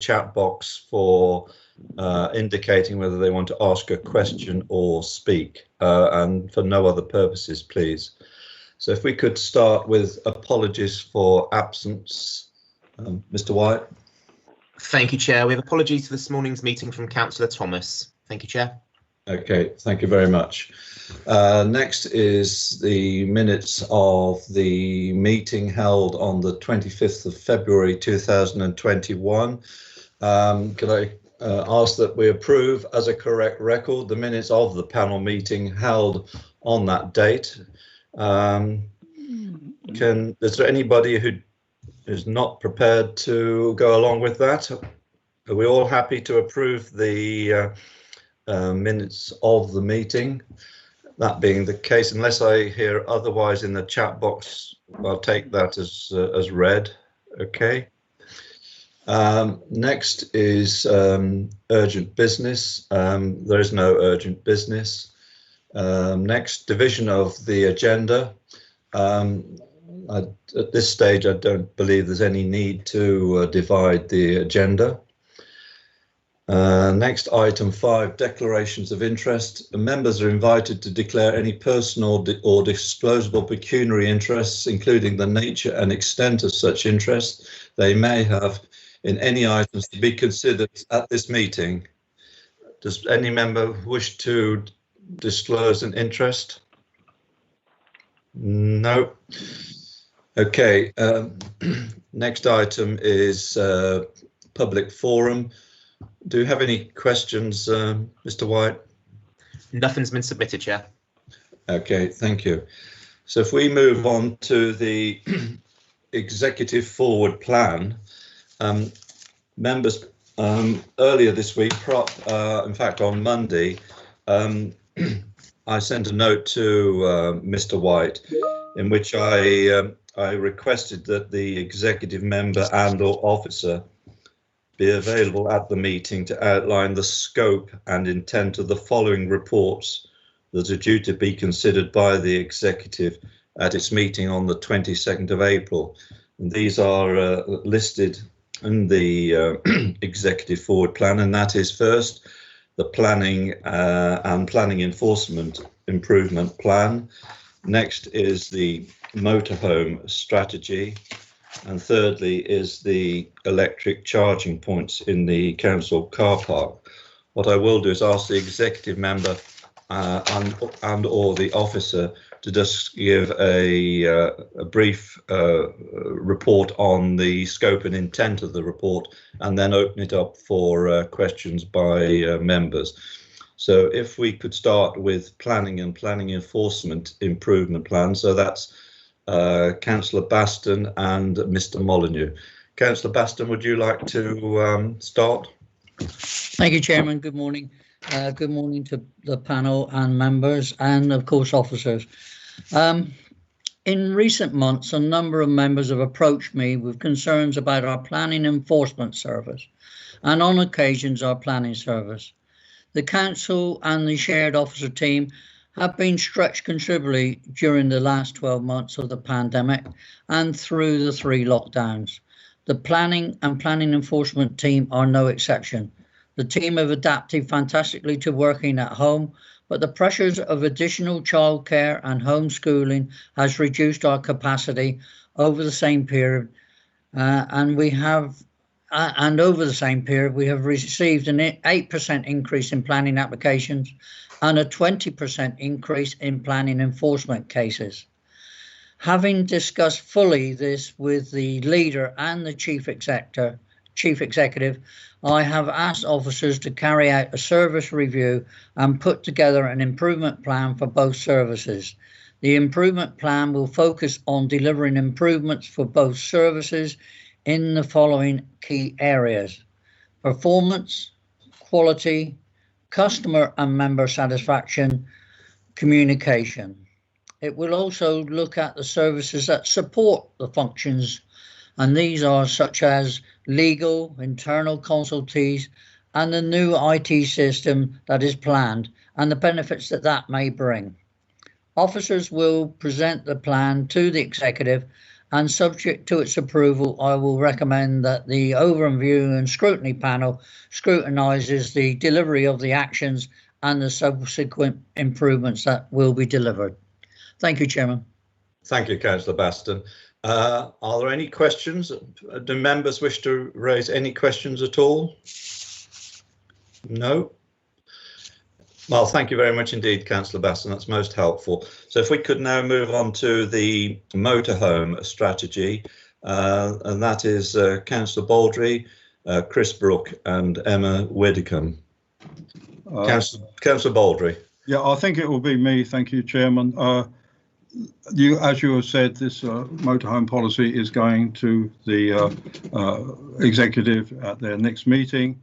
chat box for indicating whether they want to ask a question or speak, and for no other purposes, please. So if we could start with apologies for absence. Mr. White. Thank you, Chair. We have apologies for this morning's meeting from Councillor Thomas. Thank you, Chair. Okay, thank you very much. Next is the minutes of the meeting held on the 25th of February 2021. Could I ask that we approve as a correct record the minutes of the panel meeting held on that date? Is there anybody who is not prepared to go along with that? Are we all happy to approve the minutes of the meeting? That being the case, unless I hear otherwise in the chat box, I'll take that as read. Okay. Next is urgent business. There is no urgent business. Next, division of the agenda. At this stage, I don't believe there's any need to divide the agenda. Next, item 5, declarations of interest. Members are invited to declare any personal or disclosable pecuniary interests, including the nature and extent of such interests they may have in any items to be considered at this meeting. Does any member wish to disclose an interest? No. Okay. Next item is public forum. Do you have any questions, Mr. White? Nothing's been submitted, Chair. Okay, thank you. So if we move on to the executive forward plan, members, earlier this week, in fact on Monday, I sent a note to Mr. White in which I requested that the executive member and/or officer be available at the meeting to outline the scope and intent of the following reports that are due to be considered by the executive at its meeting on the 22nd of April. And these are listed in the executive forward plan, and that is first the planning and planning enforcement improvement plan. Next is the motorhome strategy. And thirdly is the electric charging points in the council car park. What I will do is ask the executive member and or the officer to just give a brief report on the scope and intent of the report, and then open it up for questions by members. So if we could start with planning and planning enforcement improvement plan. So that's Councillor Baston and Mr. Molyneux. Councillor Baston, would you like to start? Thank you, Chairman. Good morning. Good morning to the panel and members, and of course officers. In recent months, a number of members have approached me with concerns about our planning enforcement service, and on occasions our planning service. The council and the shared officer team have been stretched considerably during the last 12 months of the pandemic and through the 3 lockdowns. The planning and planning enforcement team are no exception. The team have adapted fantastically to working at home, but the pressures of additional childcare and homeschooling has reduced our capacity over the same period, and over the same period we have received an 8% increase in planning applications and a 20% increase in planning enforcement cases. Having discussed fully this with the leader and the chief executive, I have asked officers to carry out a service review and put together an improvement plan for both services. The improvement plan will focus on delivering improvements for both services in the following key areas: performance, quality, customer and member satisfaction, communication. It will also look at the services that support the functions, and these are such as legal, internal consultees, and the new IT system that is planned, and the benefits that may bring. Officers will present the plan to the executive, and subject to its approval, I will recommend that the Overview and Scrutiny panel scrutinises the delivery of the actions and the subsequent improvements that will be delivered. Thank you, Chairman. Thank you, Councillor Baston. Are there any questions? Do members wish to raise any questions at all? No? Well, thank you very much indeed, Councillor Baston. That's most helpful. So if we could now move on to the motorhome strategy, and that is Councillor Baldry, Chris Brooke and Emma Widdicombe. Councillor Baldry. Yeah, I think it will be me. Thank you, Chairman. As you have said, this motorhome policy is going to the executive at their next meeting.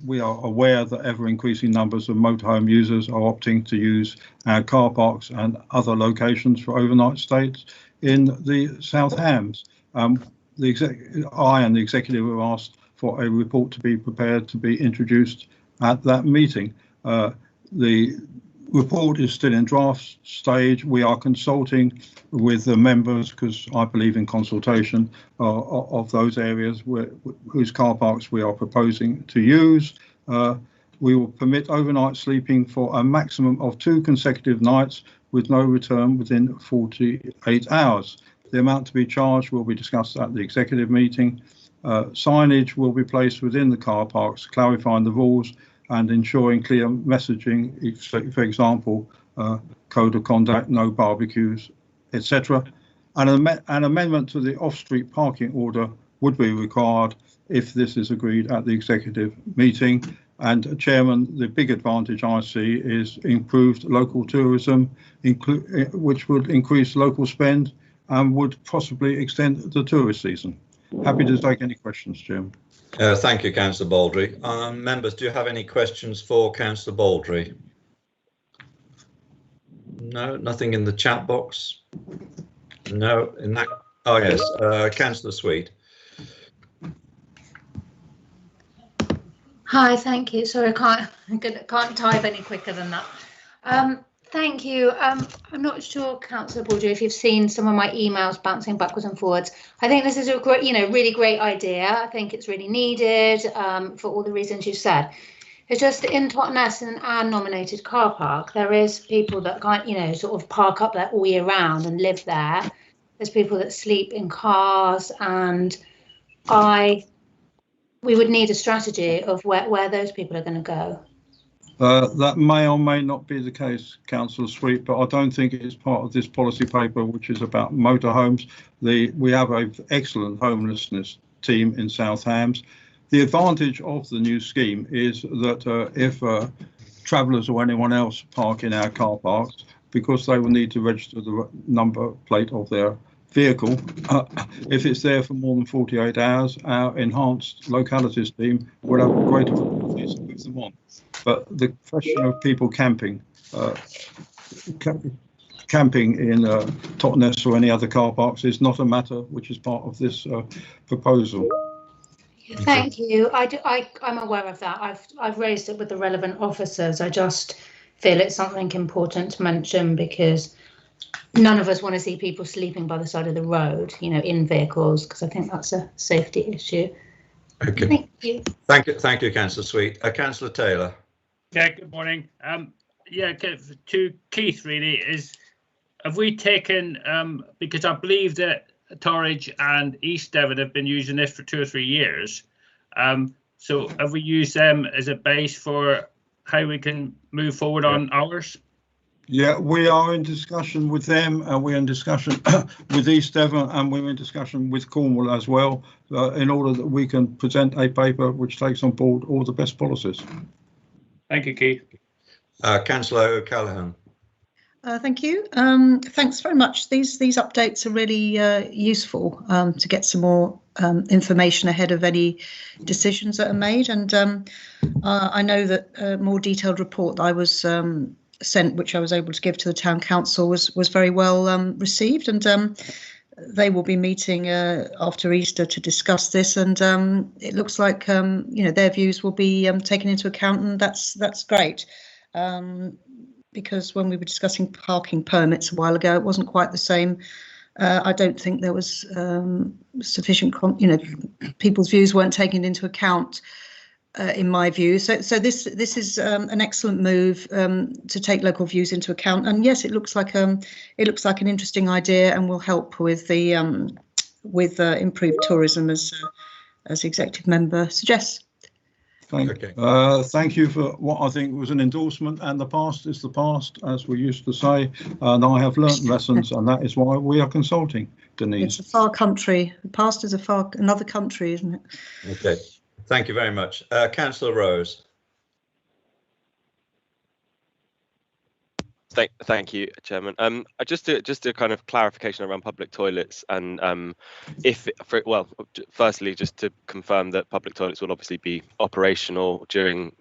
We are aware that ever-increasing numbers of motorhome users are opting to use our car parks and other locations for overnight stays in the South Hams. I and the executive have asked for a report to be prepared to be introduced at that meeting. The report is still in draft stage. We are consulting with the members, because I believe in consultation, of those areas whose car parks we are proposing to use. We will permit overnight sleeping for a maximum of 2 consecutive nights with no return within 48 hours. The amount to be charged will be discussed at the executive meeting. Signage will be placed within the car parks, clarifying the rules and ensuring clear messaging, for example, code of conduct, no barbecues, etc. An amendment to the off-street parking order would be required if this is agreed at the executive meeting. And Chairman, the big advantage I see is improved local tourism, which would increase local spend and would possibly extend the tourist season. Happy to take any questions, Chairman. Thank you, Councillor Baldry. Members, do you have any questions for Councillor Baldry? No, nothing in the chat box. No, in that. Oh yes, Councillor Sweet. Hi, thank you. Sorry, I can't type any quicker than that. Thank you. I'm not sure, Councillor Baldry, if you've seen some of my emails bouncing backwards and forwards. I think this is a great, really great idea. I think it's really needed for all the reasons you said. It's just in Totnes and our nominated car park, there is people that can't, sort of park up there all year round and live there. There's people that sleep in cars, and we would need a strategy of where those people are going to go. That may or may not be the case, Councillor Sweet, but I don't think it is part of this policy paper, which is about motorhomes. We have an excellent homelessness team in South Hams. The advantage of the new scheme is that if travellers or anyone else park in our car parks, because they will need to register the number plate of their vehicle, if it's there for more than 48 hours, our enhanced localities team will have a greater ability to move them on. But the question of people camping in Totnes or any other car parks is not a matter which is part of this proposal. Thank you. I'm aware of that. I've raised it with the relevant officers. I just feel it's something important to mention, because none of us want to see people sleeping by the side of the road, in vehicles, because I think that's a safety issue. Okay. Thank you. Thank you, Councillor Sweet. Councillor Taylor. Yeah, good morning. Yeah, to Keith, really, have we taken, because I believe that Torridge and East Devon have been using this for 2 or 3 years. So have we used them as a base for how we can move forward on ours? Yeah, we are in discussion with them, and we're in discussion with East Devon, and we're in discussion with Cornwall as well, in order that we can present a paper which takes on board all the best policies. Thank you, Keith. Councillor O'Callaghan. Thank you. Thanks very much. These updates are really useful to get some more information ahead of any decisions that are made. And I know that a more detailed report that I was sent, which I was able to give to the town council, was very well received. And they will be meeting after Easter to discuss this. And it looks like their views will be taken into account, and that's great. Because when we were discussing parking permits a while ago, it wasn't quite the same I don't think there was sufficient, people's views weren't taken into account. In my view, so this is an excellent move to take local views into account, and yes, it looks like an interesting idea, and will help with the improved tourism, as executive member suggests. Thank you for what I think was an endorsement, and the past is the past, as we used to say, and I have learnt lessons, and that is why we are consulting, Denise. It's a far country. The past is another country, isn't it? Okay. Thank you very much. Councillor Rose. Thank you, Chairman. Just a kind of clarification around public toilets, and firstly, just to confirm that public toilets will obviously be operational during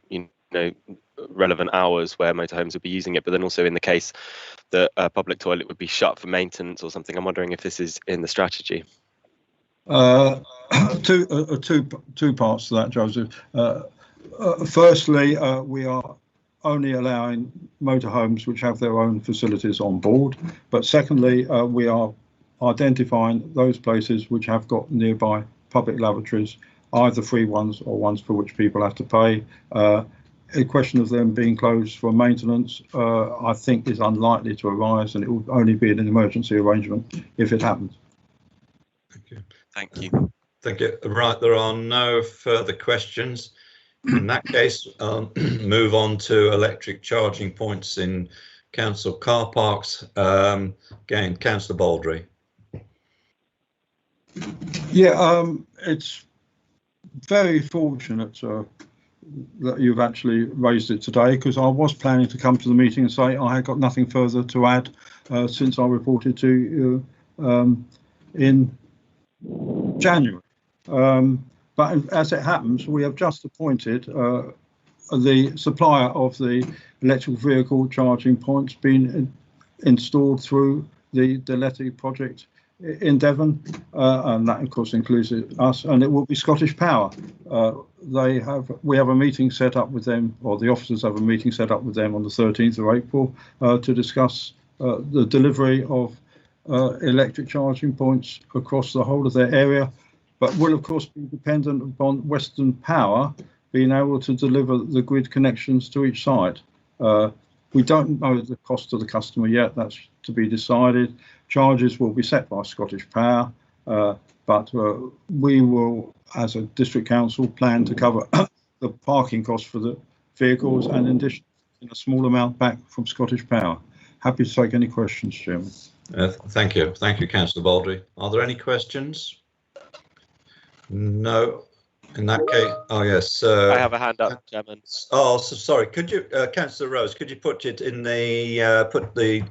relevant hours where motorhomes would be using it, but then also in the case that a public toilet would be shut for maintenance or something, I'm wondering if this is in the strategy. Two parts to that, Joseph. Firstly, we are only allowing motorhomes which have their own facilities on board. But secondly, we are identifying those places which have got nearby public lavatories, either free ones or ones for which people have to pay. A question of them being closed for maintenance, I think, is unlikely to arise, and it will only be an emergency arrangement if it happens. Thank you. Thank you. Thank you. Right, there are no further questions. In that case, move on to electric charging points in council car parks. Again, Councillor Baldry. Yeah, it's very fortunate that you've actually raised it today, because I was planning to come to the meeting and say I had got nothing further to add since I reported to you in January. But as it happens, we have just appointed the supplier of the electric vehicle charging points being installed through the Deleti project in Devon, and that of course includes us, and it will be Scottish Power. We have a meeting set up with them, or the officers have a meeting set up with them on the 13th of April to discuss the delivery of electric charging points across the whole of their area, but will of course be dependent upon Western Power being able to deliver the grid connections to each site. We don't know the cost to the customer yet, that's to be decided. Charges will be set by Scottish Power, but we will, as a district council, plan to cover the parking costs for the vehicles, and in addition, a small amount back from Scottish Power. Happy to take any questions, Chairman. Thank you, Councillor Baldry. Are there any questions? No. In that case, oh yes. I have a hand up, Chairman. Oh, so sorry. Could you, Councillor Rose, could you put it in the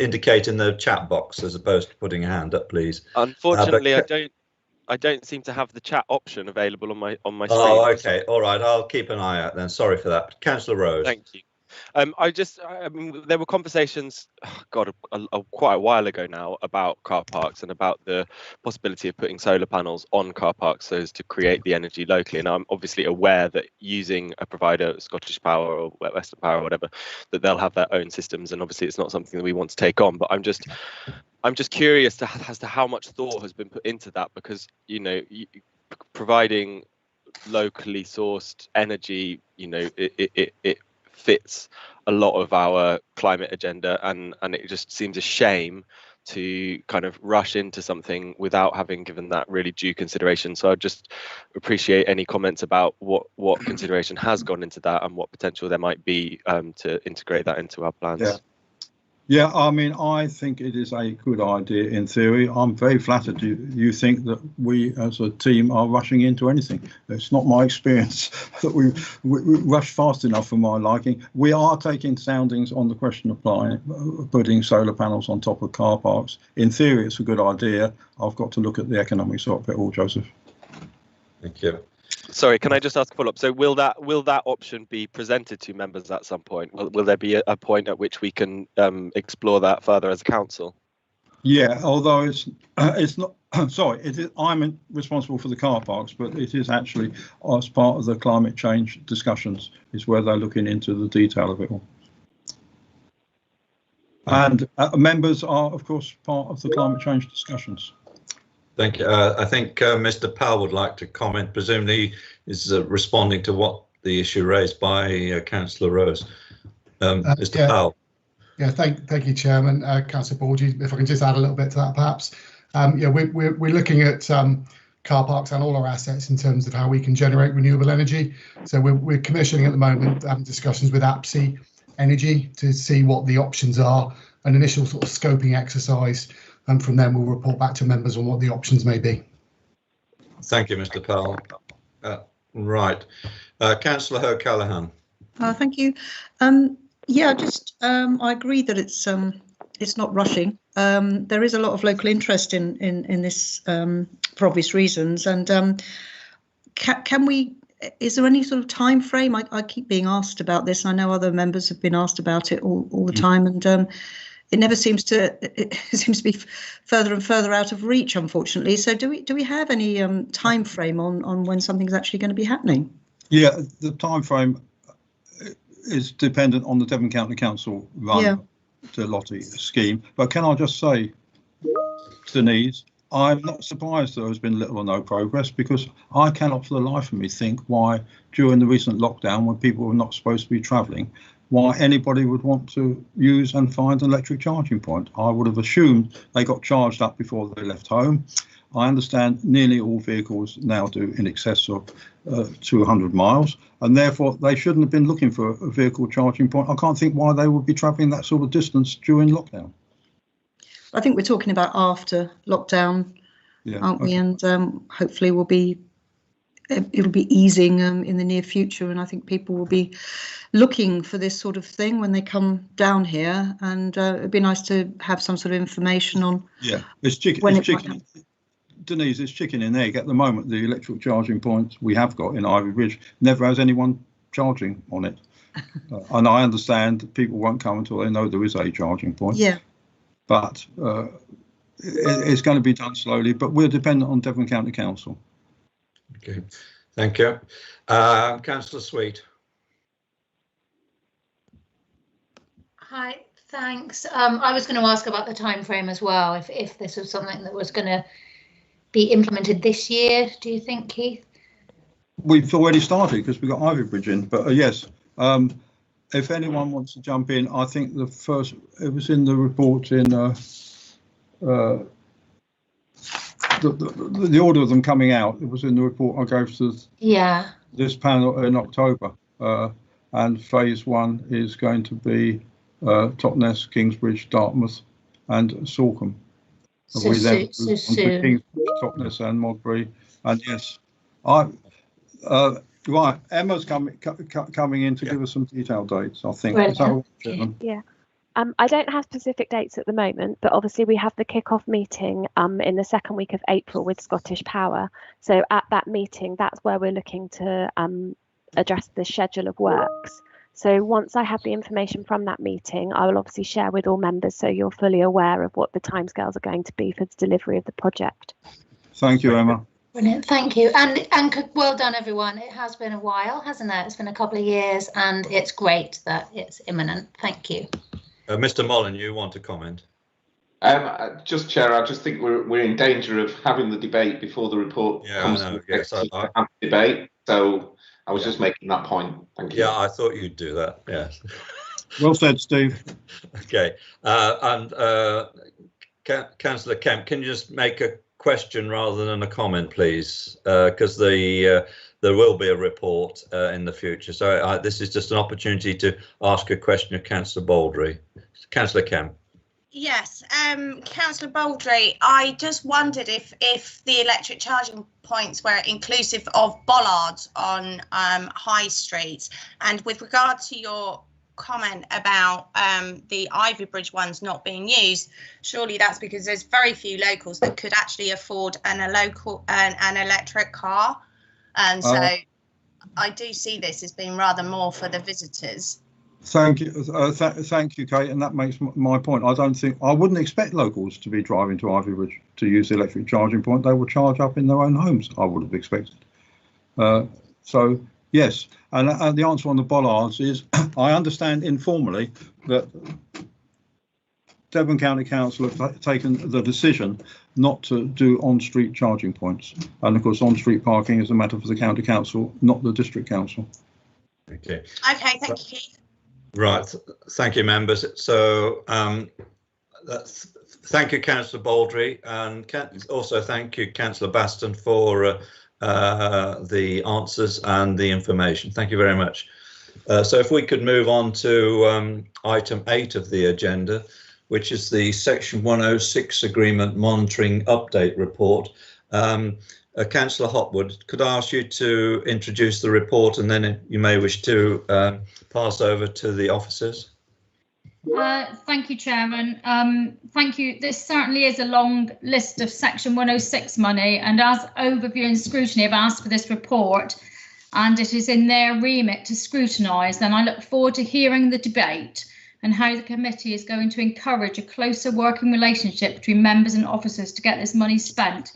indicate in the chat box as opposed to putting a hand up, please? Unfortunately, I don't seem to have the chat option available on my screen. Oh, okay. All right. I'll keep an eye out then. Sorry for that, Councillor Rose. Thank you. I mean, there were conversations, quite a while ago now, about car parks and about the possibility of putting solar panels on car parks so as to create the energy locally. And I'm obviously aware that using a provider, Scottish Power or Western Power or whatever, that they'll have their own systems. And obviously, it's not something that we want to take on. But I'm just curious as to how much thought has been put into that, because providing locally sourced energy, it fits a lot of our climate agenda, and it just seems a shame to kind of rush into something without having given that really due consideration. So I'd just appreciate any comments about what consideration has gone into that and what potential there might be to integrate that into our plans. Yeah, I mean, I think it is a good idea in theory. I'm very flattered you think that we as a team are rushing into anything. It's not my experience that we rush fast enough for my liking. We are taking soundings on the question of putting solar panels on top of car parks. In theory, it's a good idea. I've got to look at the economics of it all, Joseph. Thank you. Sorry, can I just ask a follow-up? So will that option be presented to members at some point? Will there be a point at which we can explore that further as a council? Yeah, although it's not. Sorry, it is. I'm responsible for the car parks, but it is actually as part of the climate change discussions is where they're looking into the detail of it all. And members are, of course, part of the climate change discussions. Thank you. I think Mr. Powell would like to comment. Presumably, is responding to what the issue raised by Councillor Rose. Mr. Powell. Yeah, thank you, Chairman. Councillor Baldry, if I can just add a little bit to that, perhaps. Yeah, we're looking at car parks and all our assets in terms of how we can generate renewable energy. So we're commissioning at the moment discussions with APSI Energy to see what the options are, an initial sort of scoping exercise, and from then we'll report back to members on what the options may be. Thank you, Mr. Powell. Right, Councillor O'Callaghan. Thank you. Yeah, just I agree that it's not rushing. There is a lot of local interest in this for obvious reasons, and can we? Is there any sort of time frame? I keep being asked about this. I know other members have been asked about it all the time, and it never seems to. It seems to be further and further out of reach, unfortunately. So do we have any time frame on when something's actually going to be happening? Yeah, the time frame is dependent on the Devon County Council run the Lottie scheme. But can I just say, Denise, I'm not surprised there has been little or no progress, because I cannot for the life of me think why during the recent lockdown, when people were not supposed to be travelling, why anybody would want to use and find an electric charging point. I would have assumed they got charged up before they left home. I understand nearly all vehicles now do in excess of 200 miles, and therefore they shouldn't have been looking for a vehicle charging point. I can't think why they would be travelling that sort of distance during lockdown. I think we're talking about after lockdown, aren't we? And hopefully it'll be easing in the near future, and I think people will be looking for this sort of thing when they come down here, and it'd be nice to have some sort of information on. Yeah, it's chicken. Denise, it's chicken and egg. At the moment, the electric charging points we have got in Ivy Bridge never has anyone charging on it. And I understand that people won't come until they know there is a charging point. Yeah. But it's going to be done slowly, but we're dependent on Devon County Council. Okay, thank you. Councillor Sweet. Hi, thanks. I was going to ask about the time frame as well, if this was something that was going to be implemented this year, do you think, Keith? We've already started because we've got Ivy Bridge in, but yes, if anyone wants to jump in, I think it was in the report in the order of them coming out. It was in the report I gave to this panel in October, and phase 1 is going to be Totnes, Kingsbridge, Dartmouth and Salcombe. So soon. Kingsbridge, Totnes and Modbury, and yes, right, Emma's coming in to give us some detailed dates, I think. Is that right, yeah. I don't have specific dates at the moment, but obviously we have the kick-off meeting in the second week of April with Scottish Power. So at that meeting, that's where we're looking to address the schedule of works. So once I have the information from that meeting, I will obviously share with all members so you're fully aware of what the timescales are going to be for the delivery of the project. Thank you, Emma. Brilliant, thank you. And well done, everyone. It has been a while, hasn't it? It's been a couple of years, and it's great that it's imminent. Thank you. Mr. Mullen, you want to comment? Just, Chair, I just think we're in danger of having the debate before the report comes to the debate. So I was just making that point. Thank you. Yeah, I thought you'd do that. Yes. Well said, Steve. Okay. And Councillor Kemp, can you just make a question rather than a comment, please? Because there will be a report in the future. So this is just an opportunity to ask a question of Councillor Baldry. Councillor Kemp. Yes, Councillor Baldry, I just wondered if the electric charging points were inclusive of bollards on high streets, and with regard to your comment about the Ivy Bridge ones not being used, surely that's because there's very few locals that could actually afford an electric car, and so I do see this as being rather more for the visitors. Thank you, thank you, Kate, and that makes my point. I wouldn't expect locals to be driving to Ivy Bridge to use the electric charging point. They will charge up in their own homes, I would have expected. So yes, and the answer on the bollards is I understand informally that Devon County Council have taken the decision not to do on-street charging points. And of course, on-street parking is a matter for the County Council, not the District Council. Okay. Okay, thank you, Keith. Right. Thank you, members. So thank you, Councillor Baldry, and also thank you, Councillor Baston, for the answers and the information. Thank you very much. So if we could move on to item 8 of the agenda, which is the Section 106 Agreement Monitoring Update Report. Councillor Hopwood, could I ask you to introduce the report, and then you may wish to pass over to the officers? Thank you, Chairman. Thank you. This certainly is a long list of Section 106 money, and as Overview and Scrutiny have asked for this report, and it is in their remit to scrutinise, then I look forward to hearing the debate and how the committee is going to encourage a closer working relationship between members and officers to get this money spent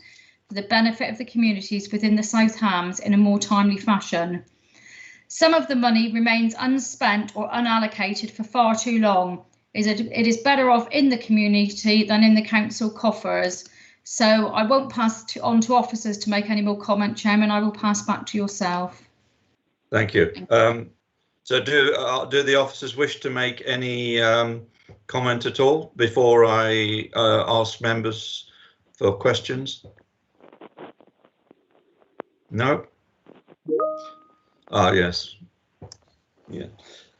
for the benefit of the communities within the South Hams in a more timely fashion. Some of the money remains unspent or unallocated for far too long. It is better off in the community than in the council coffers. So I won't pass on to officers to make any more comment, Chairman. I will pass back to yourself. Thank you. So do the officers wish to make any comment at all before I ask members for questions? No? Ah, yes. Yeah.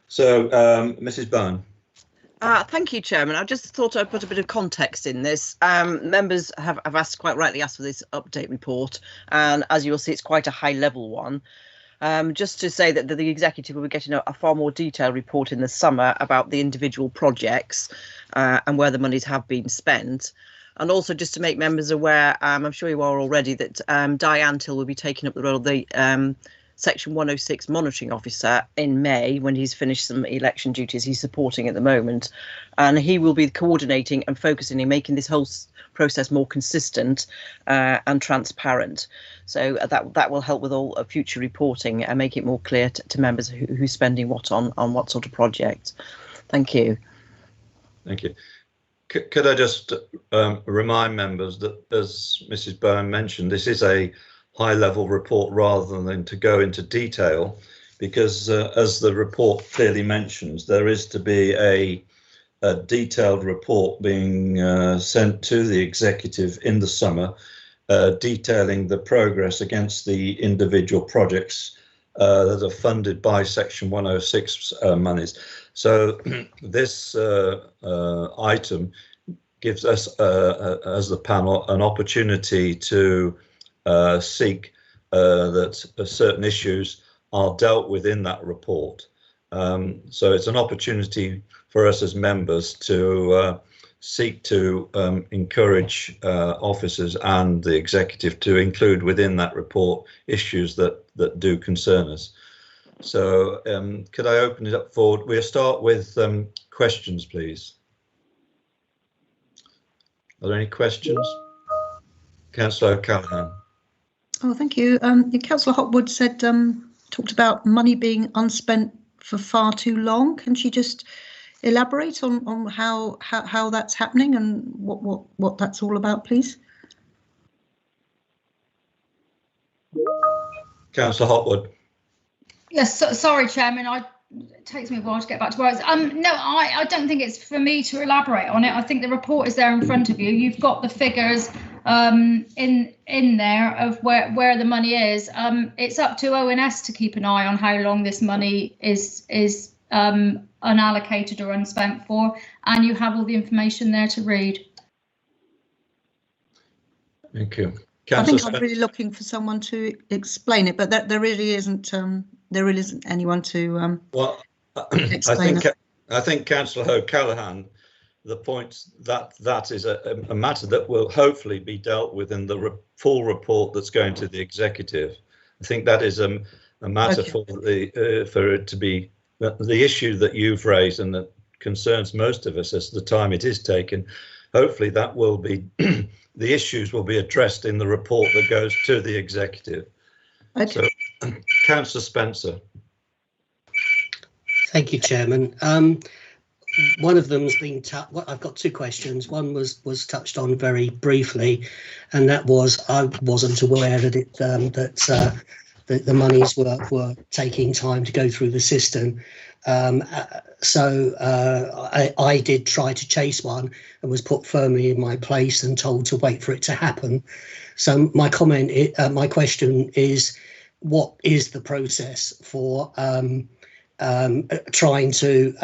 So, Mrs. Byrne. Thank you, Chairman. I just thought I'd put a bit of context in this. Members have quite rightly asked for this update report, and as you'll see, it's quite a high-level one. Just to say that the executive will be getting a far more detailed report in the summer about the individual projects and where the monies have been spent. And also just to make members aware, I'm sure you are already, that Diane Till will be taking up the role of the Section 106 monitoring officer in May when he's finished some election duties he's supporting at the moment. And he will be coordinating and focusing in making this whole process more consistent and transparent. So that will help with all future reporting and make it more clear to members who's spending what on what sort of project. Thank you. Thank you. Could I just remind members that, as Mrs. Byrne mentioned, this is a high-level report rather than to go into detail, because as the report clearly mentions, there is to be a detailed report being sent to the executive in the summer, detailing the progress against the individual projects that are funded by Section 106 monies. So this item gives us, as the panel, an opportunity to seek that certain issues are dealt with in that report. So it's an opportunity for us as members to seek to encourage officers and the executive to include within that report issues that do concern us. So could I open it up forward? We'll start with questions, please. Are there any questions? Councillor O'Callaghan. Oh, thank you. Councillor Hopwood said, talked about money being unspent for far too long. Can she just elaborate on how that's happening and what that's all about, please? Councillor Hopwood. Yes, sorry, Chairman. It takes me a while to get back to words. No, I don't think it's for me to elaborate on it. I think the report is there in front of you. You've got the figures in there of where the money is. It's up to ONS to keep an eye on how long this money is unallocated or unspent for, and you have all the information there to read. Thank you. I think I'm really looking for someone to explain it, but there really isn't anyone to explain it. I think Councillor O'Callaghan, the point that is a matter that will hopefully be dealt with in the full report that's going to the executive. I think that is a matter for it to be the issue that you've raised and that concerns most of us as the time it is taken. Hopefully that will be the issues will be addressed in the report that goes to the executive. Okay. So, Councillor Spencer. Thank you, Chairman. one of them's been well, I've got two questions. One was touched on very briefly, and that was I wasn't aware that that the monies were taking time to go through the system. So I did try to chase one and was put firmly in my place and told to wait for it to happen. So my question is, what is the process for trying to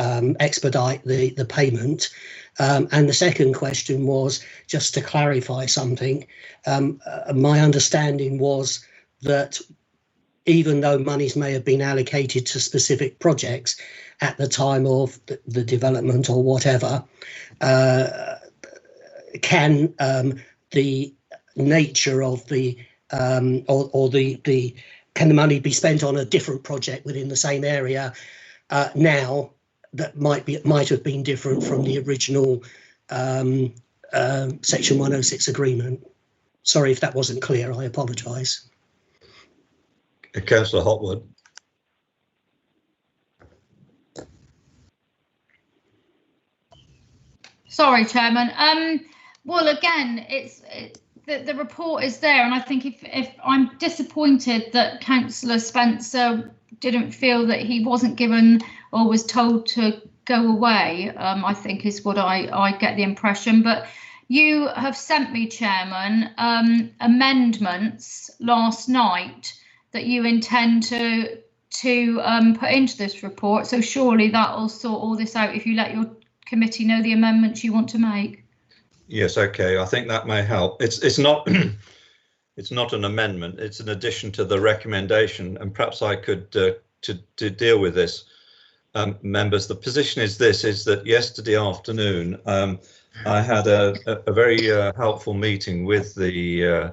expedite the payment? And the second question was just to clarify something. My understanding was that even though monies may have been allocated to specific projects at the time of the development or whatever, can the nature of the can the money be spent on a different project within the same area now that might have been different from the original Section 106 agreement? Sorry if that wasn't clear, I apologise. Councillor Hotwood. Sorry, Chairman. Well, again, the report is there, and I think if I'm disappointed that Councillor Spencer didn't feel that he wasn't given or was told to go away, I think is what I get the impression. But you have sent me, Chairman, amendments last night that you intend to put into this report. So surely that will sort all this out if you let your committee know the amendments you want to make. Yes, okay. I think that may help. It's not it's not an amendment. It's an addition to the recommendation, and perhaps I could to deal with this, members. The position is this: is that yesterday afternoon I had a very helpful meeting with the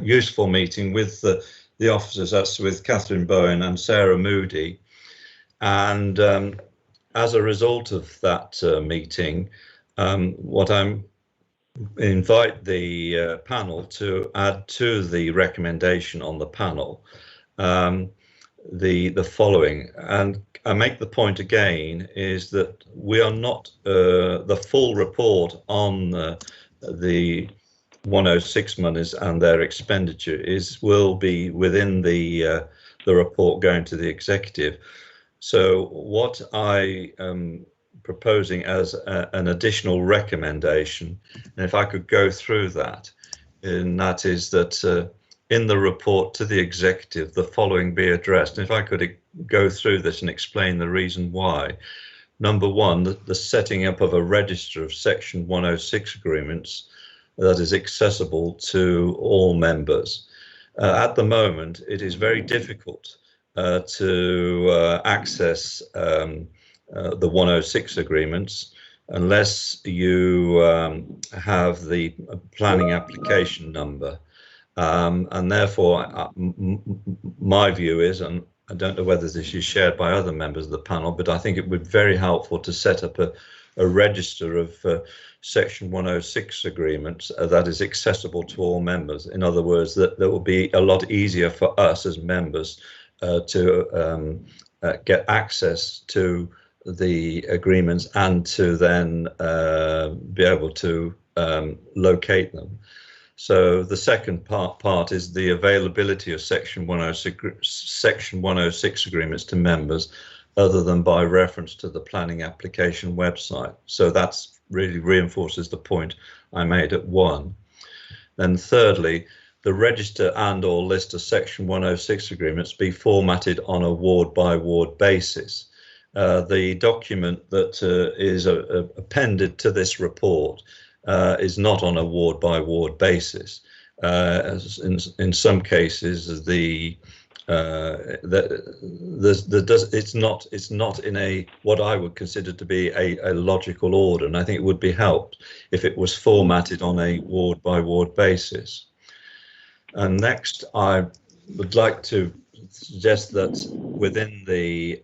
useful meeting with the officers. That's with Catherine Bowen and Sarah Moody, and as a result of that meeting, what I'm invite the panel to add to the recommendation on the panel the following, and I make the point again, is that we are not the full report on the 106 monies and their expenditure will be within the report going to the executive. So what I am proposing as an additional recommendation, and if I could go through that, and that is that in the report to the executive the following be addressed. And if I could go through this and explain the reason why. Number one, the setting up of a register of Section 106 agreements that is accessible to all members. At the moment, it is very difficult to access the 106 agreements unless you have the planning application number. And therefore, my view is, and I don't know whether this is shared by other members of the panel, but I think it would be very helpful to set up a register of Section 106 agreements that is accessible to all members. In other words, that will be a lot easier for us as members to get access to the agreements and to then be able to locate them. So the second part is the availability of Section 106 agreements to members other than by reference to the planning application website. So that's really reinforces the point I made at 1. Then thirdly, the register and or list of Section 106 agreements be formatted on a ward by ward basis. The document that is appended to this report is not on a ward by ward basis. As in some cases, it's not in a what I would consider to be a logical order, and I think it would be helped if it was formatted on a ward by ward basis. And next, I would like to suggest that within the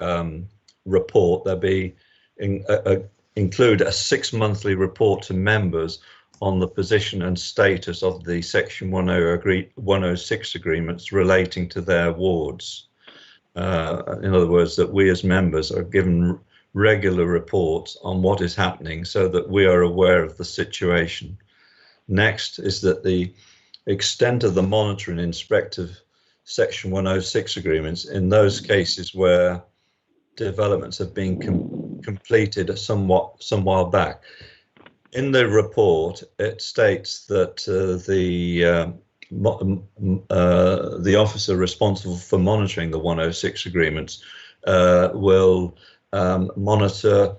report there be include a 6-monthly report to members on the position and status of the Section 106 agreements relating to their wards. In other words, that we as members are given regular reports on what is happening so that we are aware of the situation. Next is that the extent of the monitoring in respect of Section 106 agreements in those cases where developments have been completed some while back. In the report, it states that the officer responsible for monitoring the 106 agreements will monitor.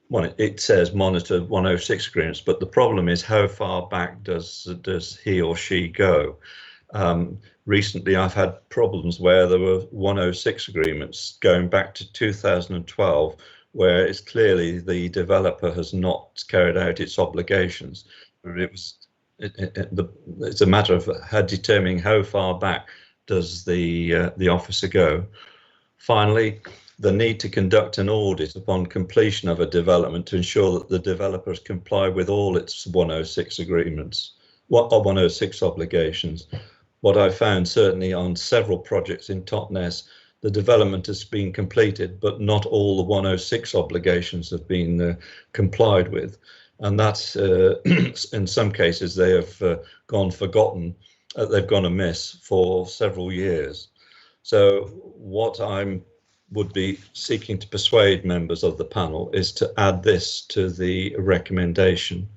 Well, it says monitor 106 agreements, but the problem is how far back does he or she go? Recently, I've had problems where there were 106 agreements going back to 2012, where it's clearly the developer has not carried out its obligations. It's a matter of determining how far back does the officer go. Finally, the need to conduct an audit upon completion of a development to ensure that the developers comply with all its 106 agreements, 106 obligations. What I found certainly on several projects in Totnes, the development has been completed, but not all the 106 obligations have been complied with. And that's, in some cases, they have gone forgotten, they've gone amiss for several years. So what I would be seeking to persuade members of the panel is to add this to the recommendation.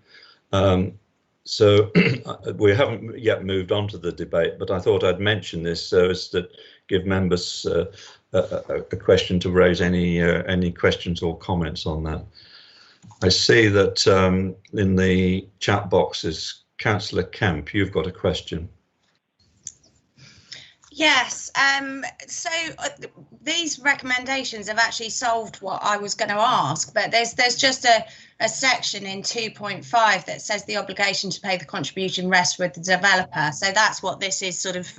So we haven't yet moved on to the debate, but I thought I'd mention this so as to give members a question to raise any questions or comments on that. I see that in the chat boxes, Councillor Kemp, you've got a question. Yes, so these recommendations have actually solved what I was going to ask, but there's just a section in 2.5 that says the obligation to pay the contribution rests with the developer. So that's what this is sort of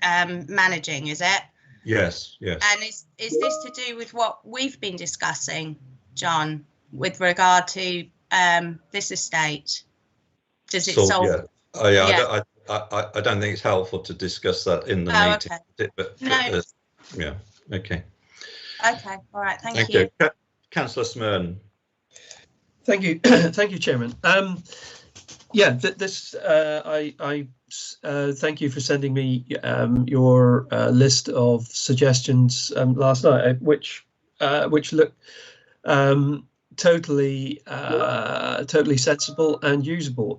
managing, is it? Yes, yes. And is this to do with what we've been discussing, John, with regard to this estate? Does it solve? Yeah. I don't think it's helpful to discuss that in the meeting. Okay. But no. Yeah. Okay. Okay. All right. Thank you. Councillor Smyrn. Thank you. Thank you, Chairman. Yeah. I thank you for sending me your list of suggestions last night, which look totally sensible and usable.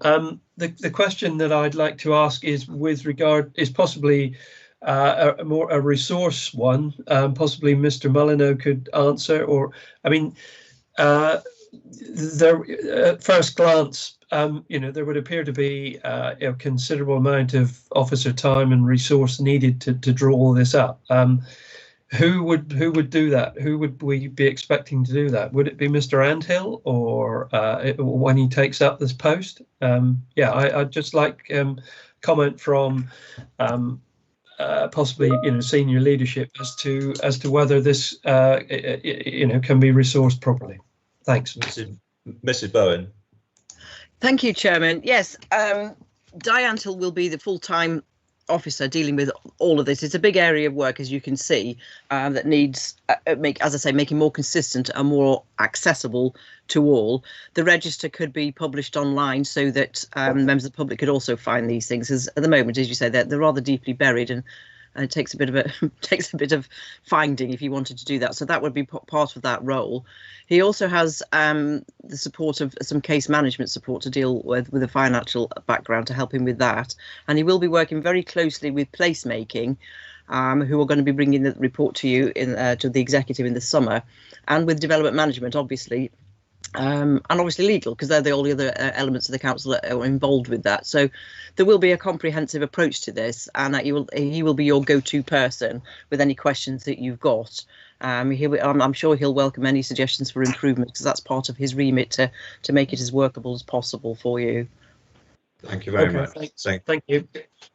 The question that I'd like to ask is possibly a resource one. Possibly Mr. Molyneux could answer, or I mean, there at first glance, there would appear to be a considerable amount of officer time and resource needed to draw all this up. Who would do that? Who would we be expecting to do that? Would it be Mr. Anthill, or when he takes up this post? Yeah, I'd just like comment from possibly senior leadership as to whether this can be resourced properly. Thanks, Mrs. Bowen. Thank you, Chairman. Yes, Diane Hill will be the full-time officer dealing with all of this. It's a big area of work, as you can see, that needs making more consistent and more accessible to all. The register could be published online so that members of the public could also find these things, as at the moment, as you say, they're rather deeply buried, and it takes a bit of finding if you wanted to do that. So that would be part of that role. He also has the support of some case management support to deal with a financial background to help him with that. And he will be working very closely with placemaking, who are going to be bringing the report to you to the executive in the summer, and with development management, obviously. And obviously legal, because they're all the other elements of the council that are involved with that. So there will be a comprehensive approach to this, and he will be your go-to person with any questions that you've got. I'm sure he'll welcome any suggestions for improvement, because that's part of his remit to make it as workable as possible for you. Thank you very much. Thank you.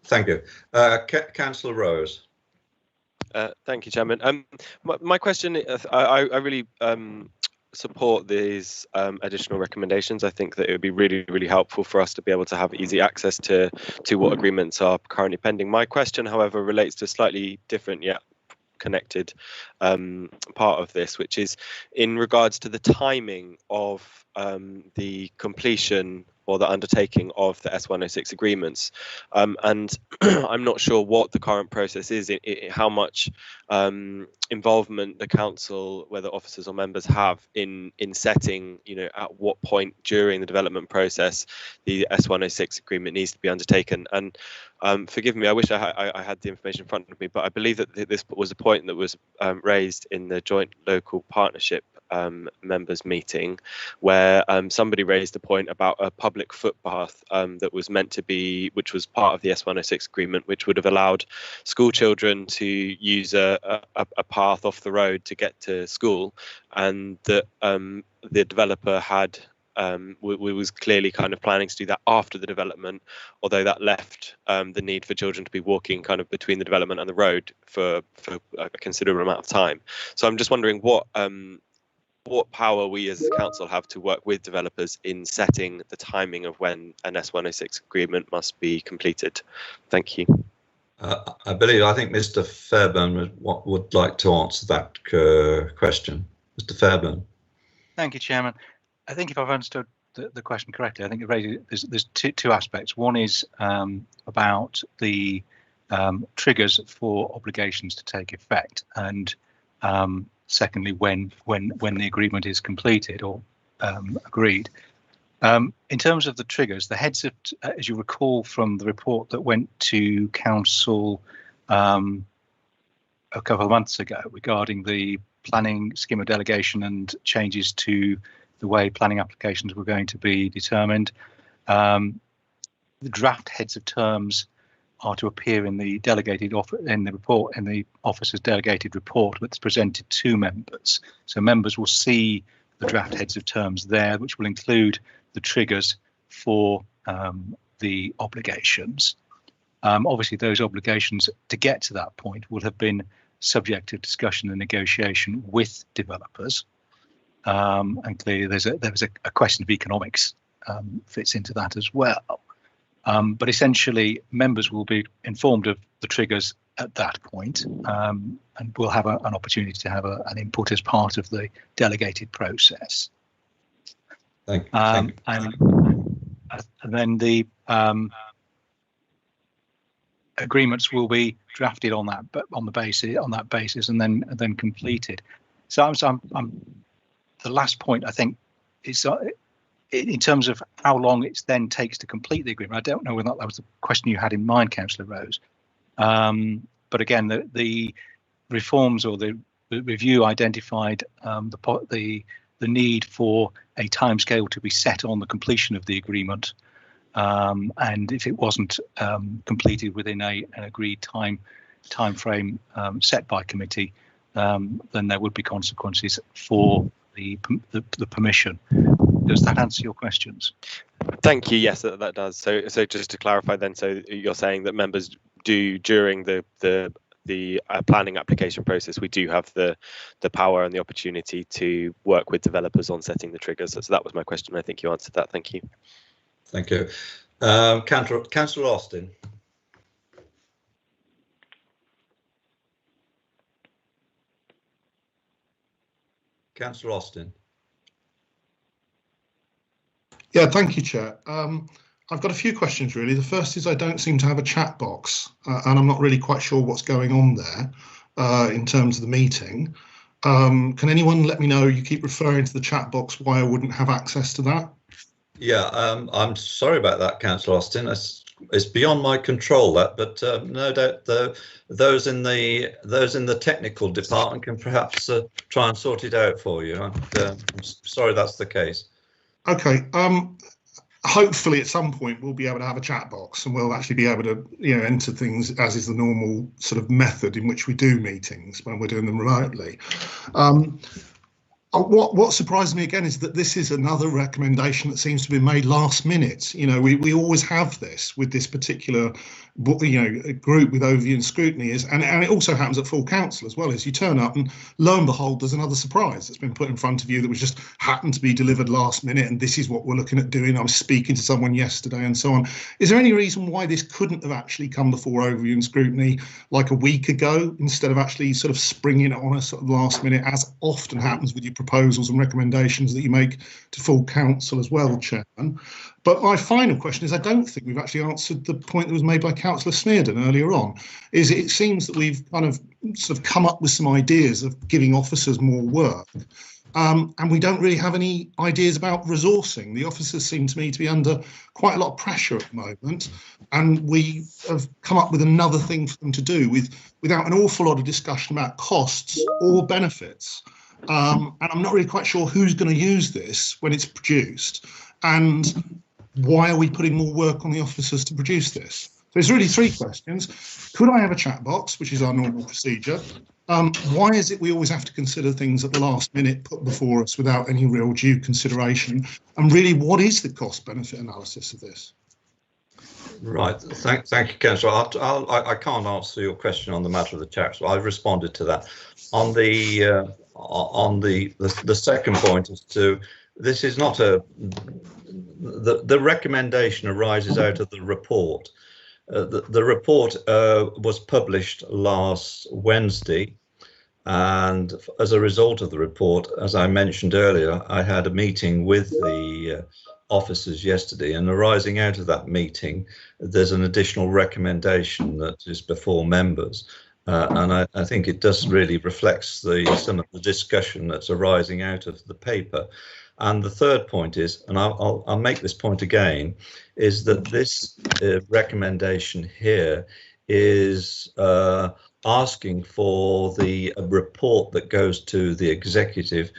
Thank you. Councillor Rose. Thank you, Chairman. My question, I really support these additional recommendations. I think that it would be really, really helpful for us to be able to have easy access to what agreements are currently pending. My question, however, relates to a slightly different yet connected part of this, which is in regards to the timing of the completion or the undertaking of the S106 agreements. And I'm not sure what the current process is, how much involvement the council, whether officers or members, have in setting, at what point during the development process the S106 agreement needs to be undertaken. And forgive me, I wish I had the information in front of me, but I believe that this was a point that was raised in the joint local partnership members meeting, where somebody raised a point about a public footpath that was meant to be, which was part of the S106 agreement, which would have allowed school children to use a path off the road to get to school, and that the developer had was clearly kind of planning to do that after the development, although that left the need for children to be walking kind of between the development and the road for a considerable amount of time. So I'm just wondering what power we as a council have to work with developers in setting the timing of when an S106 agreement must be completed. Thank you. I think Mr. Fairburn would like to answer that question. Mr. Fairburn. Thank you, Chairman. I think if I've understood the question correctly, I think there's two aspects. One is about the triggers for obligations to take effect, and secondly, when the agreement is completed or agreed. In terms of the triggers, the heads of, as you recall from the report that went to council a couple of months ago regarding the planning scheme of delegation and changes to the way planning applications were going to be determined, the draft heads of terms are to appear in the officer's delegated report that's presented to members. So members will see the draft heads of terms there, which will include the triggers for the obligations. Obviously, those obligations to get to that point will have been subject to discussion and negotiation with developers. And clearly, there was a question of economics fits into that as well. But essentially, members will be informed of the triggers at that point, and will have an opportunity to have an input as part of the delegated process. Thank you. And then the agreements will be drafted on that basis, and then completed. So the last point, I think, is in terms of how long it then takes to complete the agreement. I don't know whether that was the question you had in mind, Councillor Rose. But again, the reforms or the review identified the need for a timescale to be set on the completion of the agreement, and if it wasn't completed within an agreed time frame set by committee, then there would be consequences for the permission. Does that answer your questions? Thank you. Yes, that does. So just to clarify then, so you're saying that members do, during the planning application process, we do have the power and the opportunity to work with developers on setting the triggers. So that was my question. I think you answered that. Thank you. Thank you. Councillor Austin. Councillor Austin. Yeah, thank you, Chair. I've got a few questions, really. The first is I don't seem to have a chat box, and I'm not really quite sure what's going on there in terms of the meeting. Can anyone let me know? You keep referring to the chat box, why I wouldn't have access to that? Yeah, I'm sorry about that, Councillor Austin. It's beyond my control, that, but no doubt those in the technical department can perhaps try and sort it out for you. I'm sorry that's the case. Okay. Hopefully at some point we'll be able to have a chat box and we'll actually be able to, enter things as is the normal sort of method in which we do meetings when we're doing them remotely. What surprised me again is that this is another recommendation that seems to be made last minute. You know, we always have this with this particular, you know, group with overview and scrutiny and it also happens at full council as well. As you turn up and lo and behold, there's another surprise that's been put in front of you that was just happened to be delivered last minute, and this is what we're looking at doing. I was speaking to someone yesterday and so on. Is there any reason why this couldn't have actually come before overview and scrutiny like a week ago, instead of actually sort of springing it on us at the last minute, as often happens with your proposals and recommendations that you make to full council as well, Chairman? But my final question is, I don't think we've actually answered the point that was made by Councillor Sneerden earlier on, is it seems that we've kind of sort of come up with some ideas of giving officers more work. And we don't really have any ideas about resourcing. The officers seem to me to be under quite a lot of pressure at the moment, and we have come up with another thing for them to do without an awful lot of discussion about costs or benefits. And I'm not really quite sure who's going to use this when it's produced, and why are we putting more work on the officers to produce this? So there's really three questions. Could I have a chat box, which is our normal procedure? Why is it we always have to consider things at the last minute put before us without any real due consideration? And really, what is the cost benefit analysis of this? Right, thank you, Councillor. I can't answer your question on the matter of the tax, but I've responded to that. On the second point as to, this is not the recommendation arises out of the report. The report was published last Wednesday, and as a result of the report, as I mentioned earlier, I had a meeting with the officers yesterday, and arising out of that meeting, there's an additional recommendation that is before members. And I think it does really reflects some of the discussion that's arising out of the paper. And the third point is, and I'll make this point again, is that this recommendation here is asking for the report that goes to the executive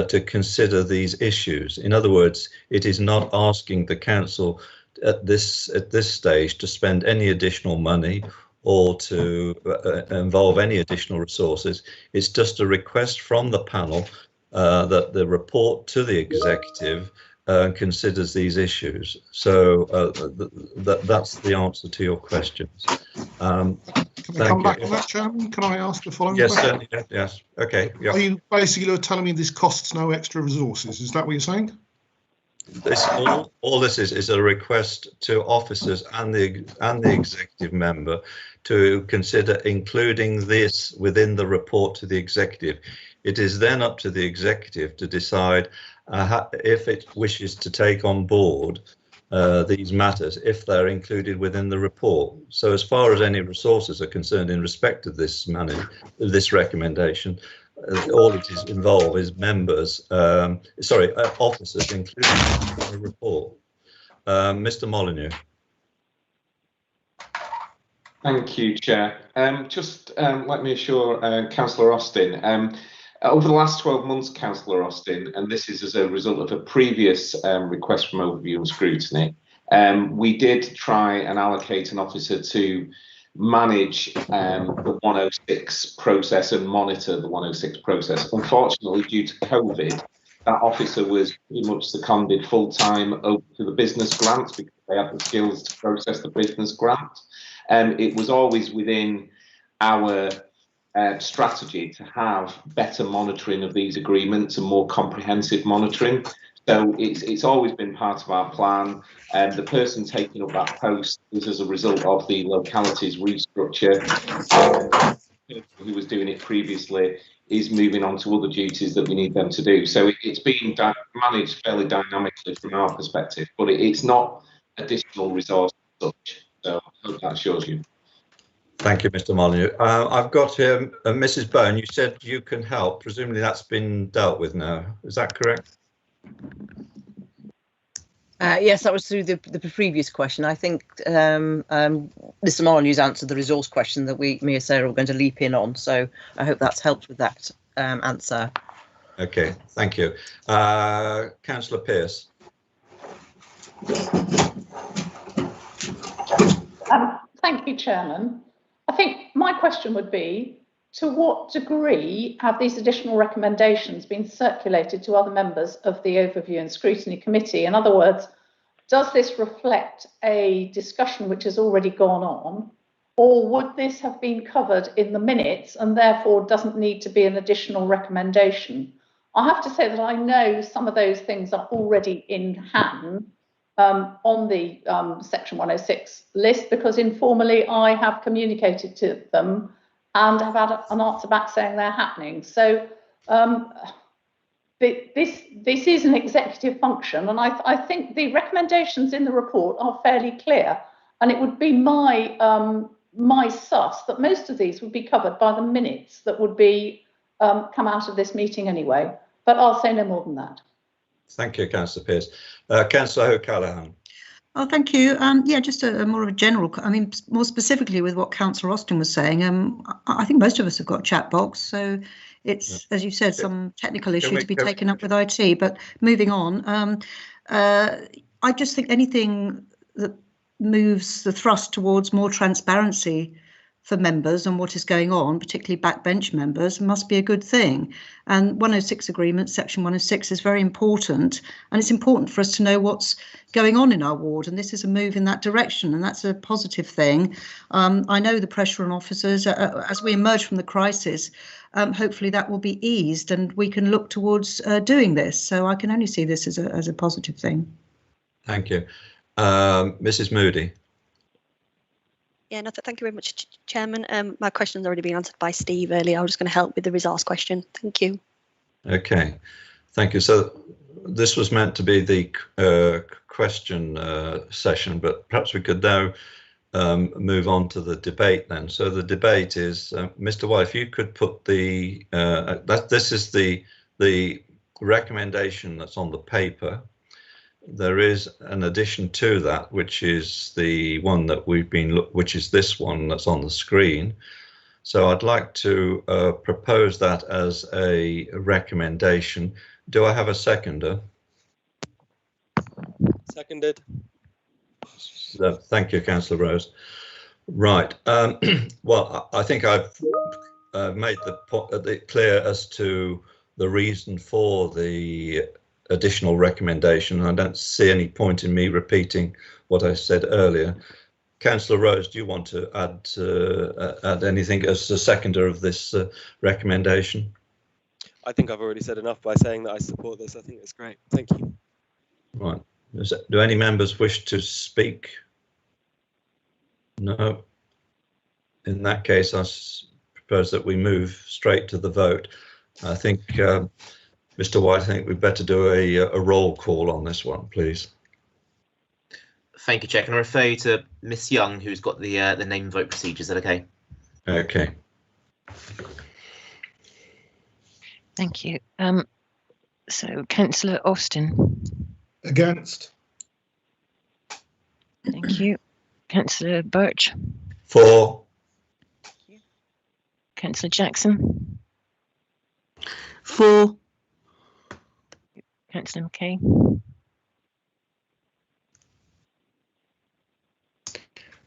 to consider these issues. In other words, it is not asking the council at this stage to spend any additional money or to involve any additional resources. It's just a request from the panel that the report to the executive considers these issues. So that's the answer to your questions. Can I come back on that, Chairman? Can I ask the following question? Certainly, yes. Okay. Yep. Are you basically telling me this costs no extra resources? Is that what you're saying? All this is a request to officers and the executive member to consider including this within the report to the executive. It is then up to the executive to decide if it wishes to take on board these matters, if they're included within the report. So as far as any resources are concerned in respect of this recommendation, all it is involved is officers included in the report. Mr. Molyneux. Thank you, Chair. Just let me assure Councillor Austin, over the last 12 months, Councillor Austin, and this is as a result of a previous request from Overview and Scrutiny, we did try and allocate an officer to manage the 106 process and monitor the 106 process. Unfortunately, due to COVID, that officer was pretty much seconded full-time over to the business grants because they had the skills to process the business grant. It was always within our strategy to have better monitoring of these agreements and more comprehensive monitoring. So it's always been part of our plan. The person taking up that post is as a result of the locality's restructure. Who was doing it previously is moving on to other duties that we need them to do. So it's being managed fairly dynamically from our perspective, but it's not additional resource as such. So I hope that assures you. Thank you, Mr. Molyneux. I've got here Mrs. Bone. You said you can help. Presumably that's been dealt with now. Is that correct? Yes, that was through the previous question. I think Mr. Molyneux's answered the resource question that me and Sarah were going to leap in on. So I hope that's helped with that answer. Okay, thank you. Councillor Pearce. Thank you, Chairman. I think my question would be to what degree have these additional recommendations been circulated to other members of the Overview and Scrutiny Committee? In other words, does this reflect a discussion which has already gone on, or would this have been covered in the minutes and therefore doesn't need to be an additional recommendation? I have to say that I know some of those things are already in hand on the Section 106 list, because informally I have communicated to them and have had an answer back saying they're happening. So this is an executive function, and I think the recommendations in the report are fairly clear, and it would be my my suss that most of these would be covered by the minutes that would be come out of this meeting anyway. But I'll say no more than that. Thank you, Councillor Pearce. Councillor O'Callaghan. Oh, thank you. Yeah, just a more of a general, I mean, more specifically with what Councillor Austin was saying, I think most of us have got a chat box, so it's, as you said, some technical issue to be taken up with IT, but moving on, I just think anything that moves the thrust towards more transparency for members and what is going on, particularly backbench members, must be a good thing. And 106 agreement, Section 106, is very important, and it's important for us to know what's going on in our ward, and this is a move in that direction, and that's a positive thing. I know the pressure on officers as we emerge from the crisis, hopefully that will be eased and we can look towards doing this. So I can only see this as a positive thing. Thank you. Mrs. Moody. Yeah, no, thank you very much, Chairman. My question's already been answered by Steve earlier. I was just going to help with the resource question. Thank you. Okay, thank you. So this was meant to be the question session, but perhaps we could now move on to the debate then. So the debate is, Mr. White, if you could put the, this is the recommendation that's on the paper. There is an addition to that, which is the one that we've been, which is this one that's on the screen. So I'd like to propose that as a recommendation. Do I have a seconder? Seconded. So, thank you, Councillor Rose. Right. Well, I think I've made the clear as to the reason for the additional recommendation. I don't see any point in me repeating what I said earlier. Councillor Rose, do you want to add anything as the seconder of this recommendation? I think I've already said enough by saying that I support this. I think it's great. Thank you. Right. Do any members wish to speak? No. In that case, I propose that we move straight to the vote. I think, Mr. White, I think we'd better do a roll call on this one, please. Thank you, Chair. Can I refer you to Miss Young, who's got the name vote procedure? Is that okay? Okay. Thank you. So, Councillor Austin. Against. Thank you. Councillor Birch. For. Councillor Jackson. For. Councillor McKay.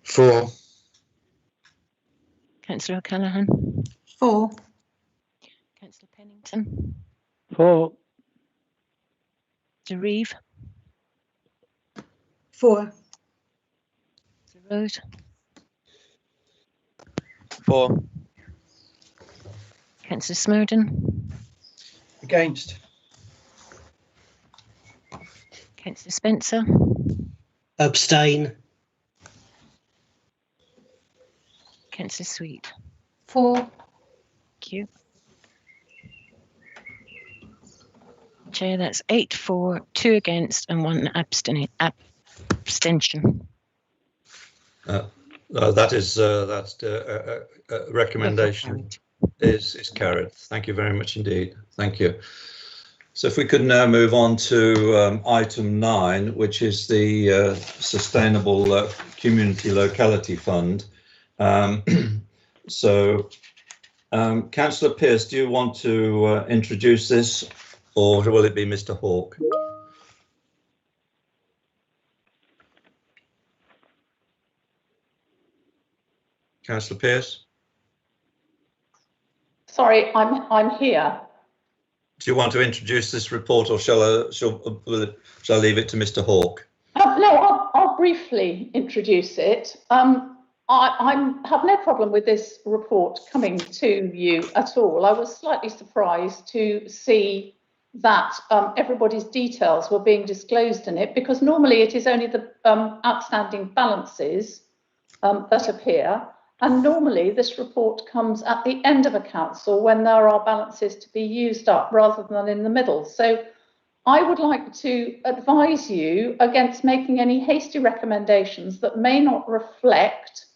For. Councillor O'Callaghan. For. Councillor Pennington. For. Councillor Reeve. For. Councillor Rose. For. Councillor Smurden. Against. Councillor Spencer. Abstain. Councillor Sweet. For. Thank you. Chair, that's 8 for, 2 against and 1 abstention. That is recommendation is carried. Thank you very much indeed. Thank you. So if we could now move on to item 9, which is the Sustainable Community Locality Fund. Councillor Pearce, do you want to introduce this, or will it be Mr. Hawke? Councillor Pearce? Sorry, I'm here. Do you want to introduce this report, or shall I leave it to Mr. Hawke? No, I'll briefly introduce it. I have no problem with this report coming to you at all. I was slightly surprised to see that everybody's details were being disclosed in it, because normally it is only the outstanding balances that appear. And normally this report comes at the end of a council when there are balances to be used up rather than in the middle. So I would like to advise you against making any hasty recommendations that may not reflect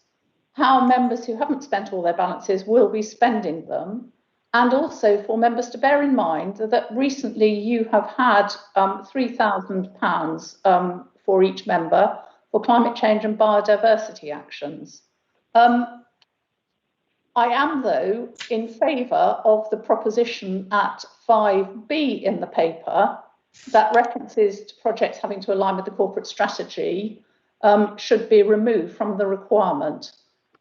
how members who haven't spent all their balances will be spending them. And also for members to bear in mind that recently you have had £3,000 for each member for climate change and biodiversity actions. I am, though, in favour of the proposition at 5B in the paper that references to projects having to align with the corporate strategy should be removed from the requirement.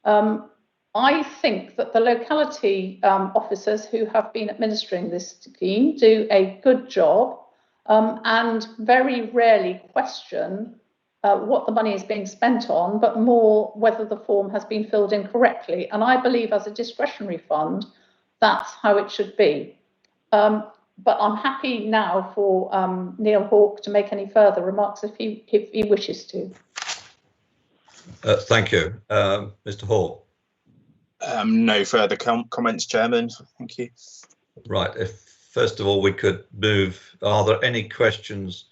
I think that the locality officers who have been administering this scheme do a good job and very rarely question what the money is being spent on, but more whether the form has been filled in correctly. And I believe as a discretionary fund, that's how it should be. But I'm happy now for Neil Hawke to make any further remarks if he wishes to. Thank you. Mr. Hall. No further comments, Chairman. Thank you. Right. If first of all we could move, are there any questions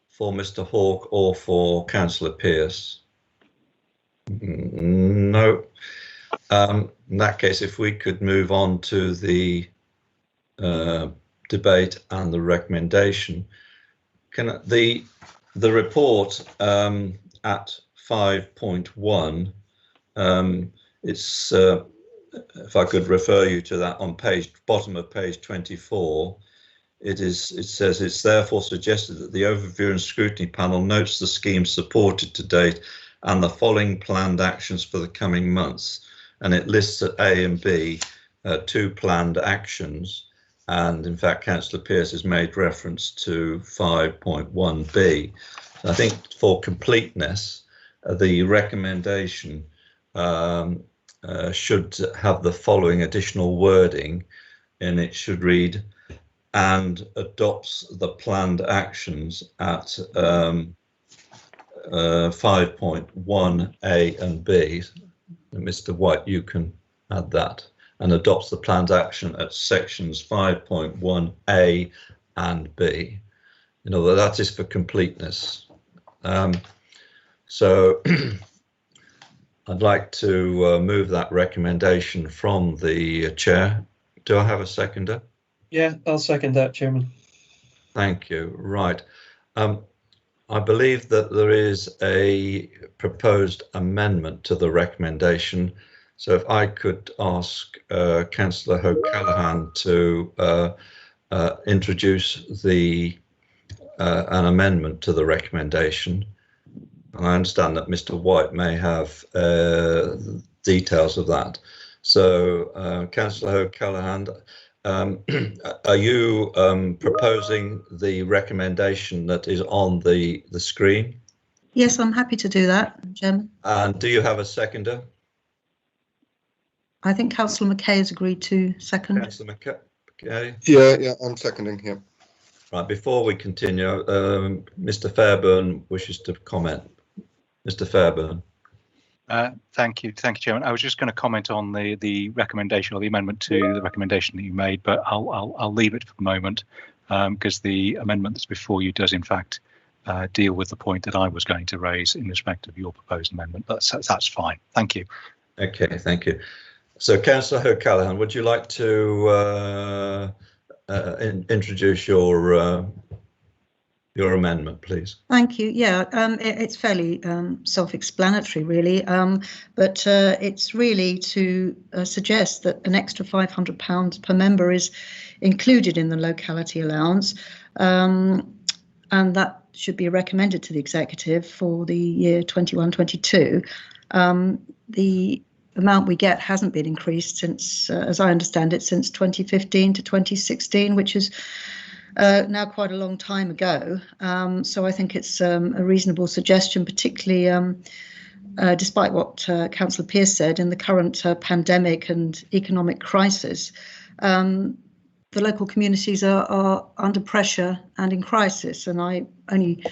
for Mr. Hawke or for Councillor Pearce? No. In that case, if we could move on to the debate and the recommendation. Can the report at 5.1, it's if I could refer you to that on bottom of page 24. It says it's therefore suggested that the overview and scrutiny panel notes the scheme supported to date and the following planned actions for the coming months, and it lists at A and B 2 planned actions, and in fact Councillor Pearce has made reference to 5.1b. I think for completeness the recommendation should have the following additional wording, and it should read, and adopts the planned actions at 5.1a and b. Mr. White, you can add that, and adopts the planned action at sections 5.1a and b. You know, that is for completeness. So I'd like to move that recommendation from the chair. Do I have a seconder? Yeah, I'll second that, Chairman. Thank you. Right. I believe that there is a proposed amendment to the recommendation. So if I could ask Councillor O'Callaghan to introduce an amendment to the recommendation. And I understand that Mr. White may have details of that. So Councillor O'Callaghan, are you proposing the recommendation that is on the screen? Yes, I'm happy to do that, Chairman. And do you have a seconder? I think Councillor McKay has agreed to second. Councillor McKay? Yeah, I'm seconding him. Right, before we continue, Mr. Fairburn wishes to comment. Mr. Fairburn. Thank you, Chairman. I was just going to comment on the recommendation or the amendment to the recommendation that you made, but I'll leave it for the moment because the amendment that's before you does in fact deal with the point that I was going to raise in respect of your proposed amendment. That's fine. Thank you. Okay, thank you. So, Councillor O'Callaghan, would you like to introduce your amendment, please? Thank you. Yeah, it's fairly self-explanatory, really, but it's really to suggest that an extra £500 per member is included in the locality allowance, and that should be recommended to the executive for the year 21-22. The amount we get hasn't been increased since, as I understand it, since 2015 to 2016, which is now quite a long time ago. So I think it's a reasonable suggestion, particularly despite what Councillor Pearce said, in the current pandemic and economic crisis. The local communities are under pressure and in crisis, and I only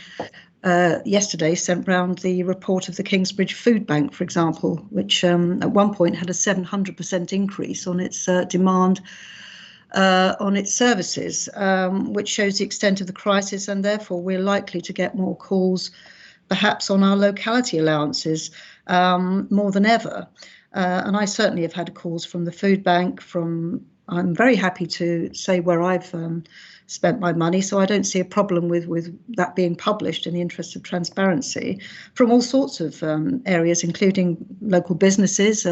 yesterday sent round the report of the Kingsbridge Food Bank, for example, which at one point had a 700% increase on its demand on its services, which shows the extent of the crisis, and therefore we're likely to get more calls perhaps on our locality allowances more than ever. And I certainly have had calls from the food bank, I'm very happy to say where I've spent my money, so I don't see a problem with that being published in the interest of transparency, from all sorts of areas, including local businesses,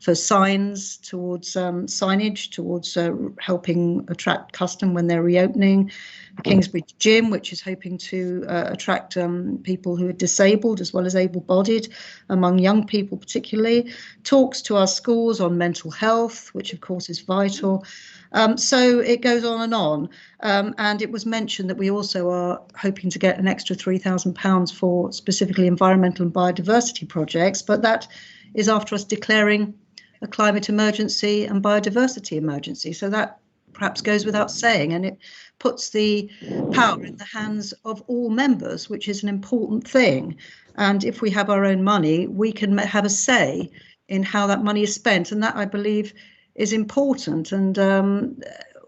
for signs, towards signage, towards helping attract custom when they're reopening, the Kingsbridge Gym, which is hoping to attract people who are disabled as well as able-bodied, among young people particularly, talks to our schools on mental health, which of course is vital. So it goes on. And it was mentioned that we also are hoping to get an extra £3,000 for specifically environmental and biodiversity projects, but that is after us declaring a climate emergency and biodiversity emergency. So that perhaps goes without saying, and it puts the power in the hands of all members, which is an important thing. And if we have our own money, we can have a say in how that money is spent, and that, I believe, is important. And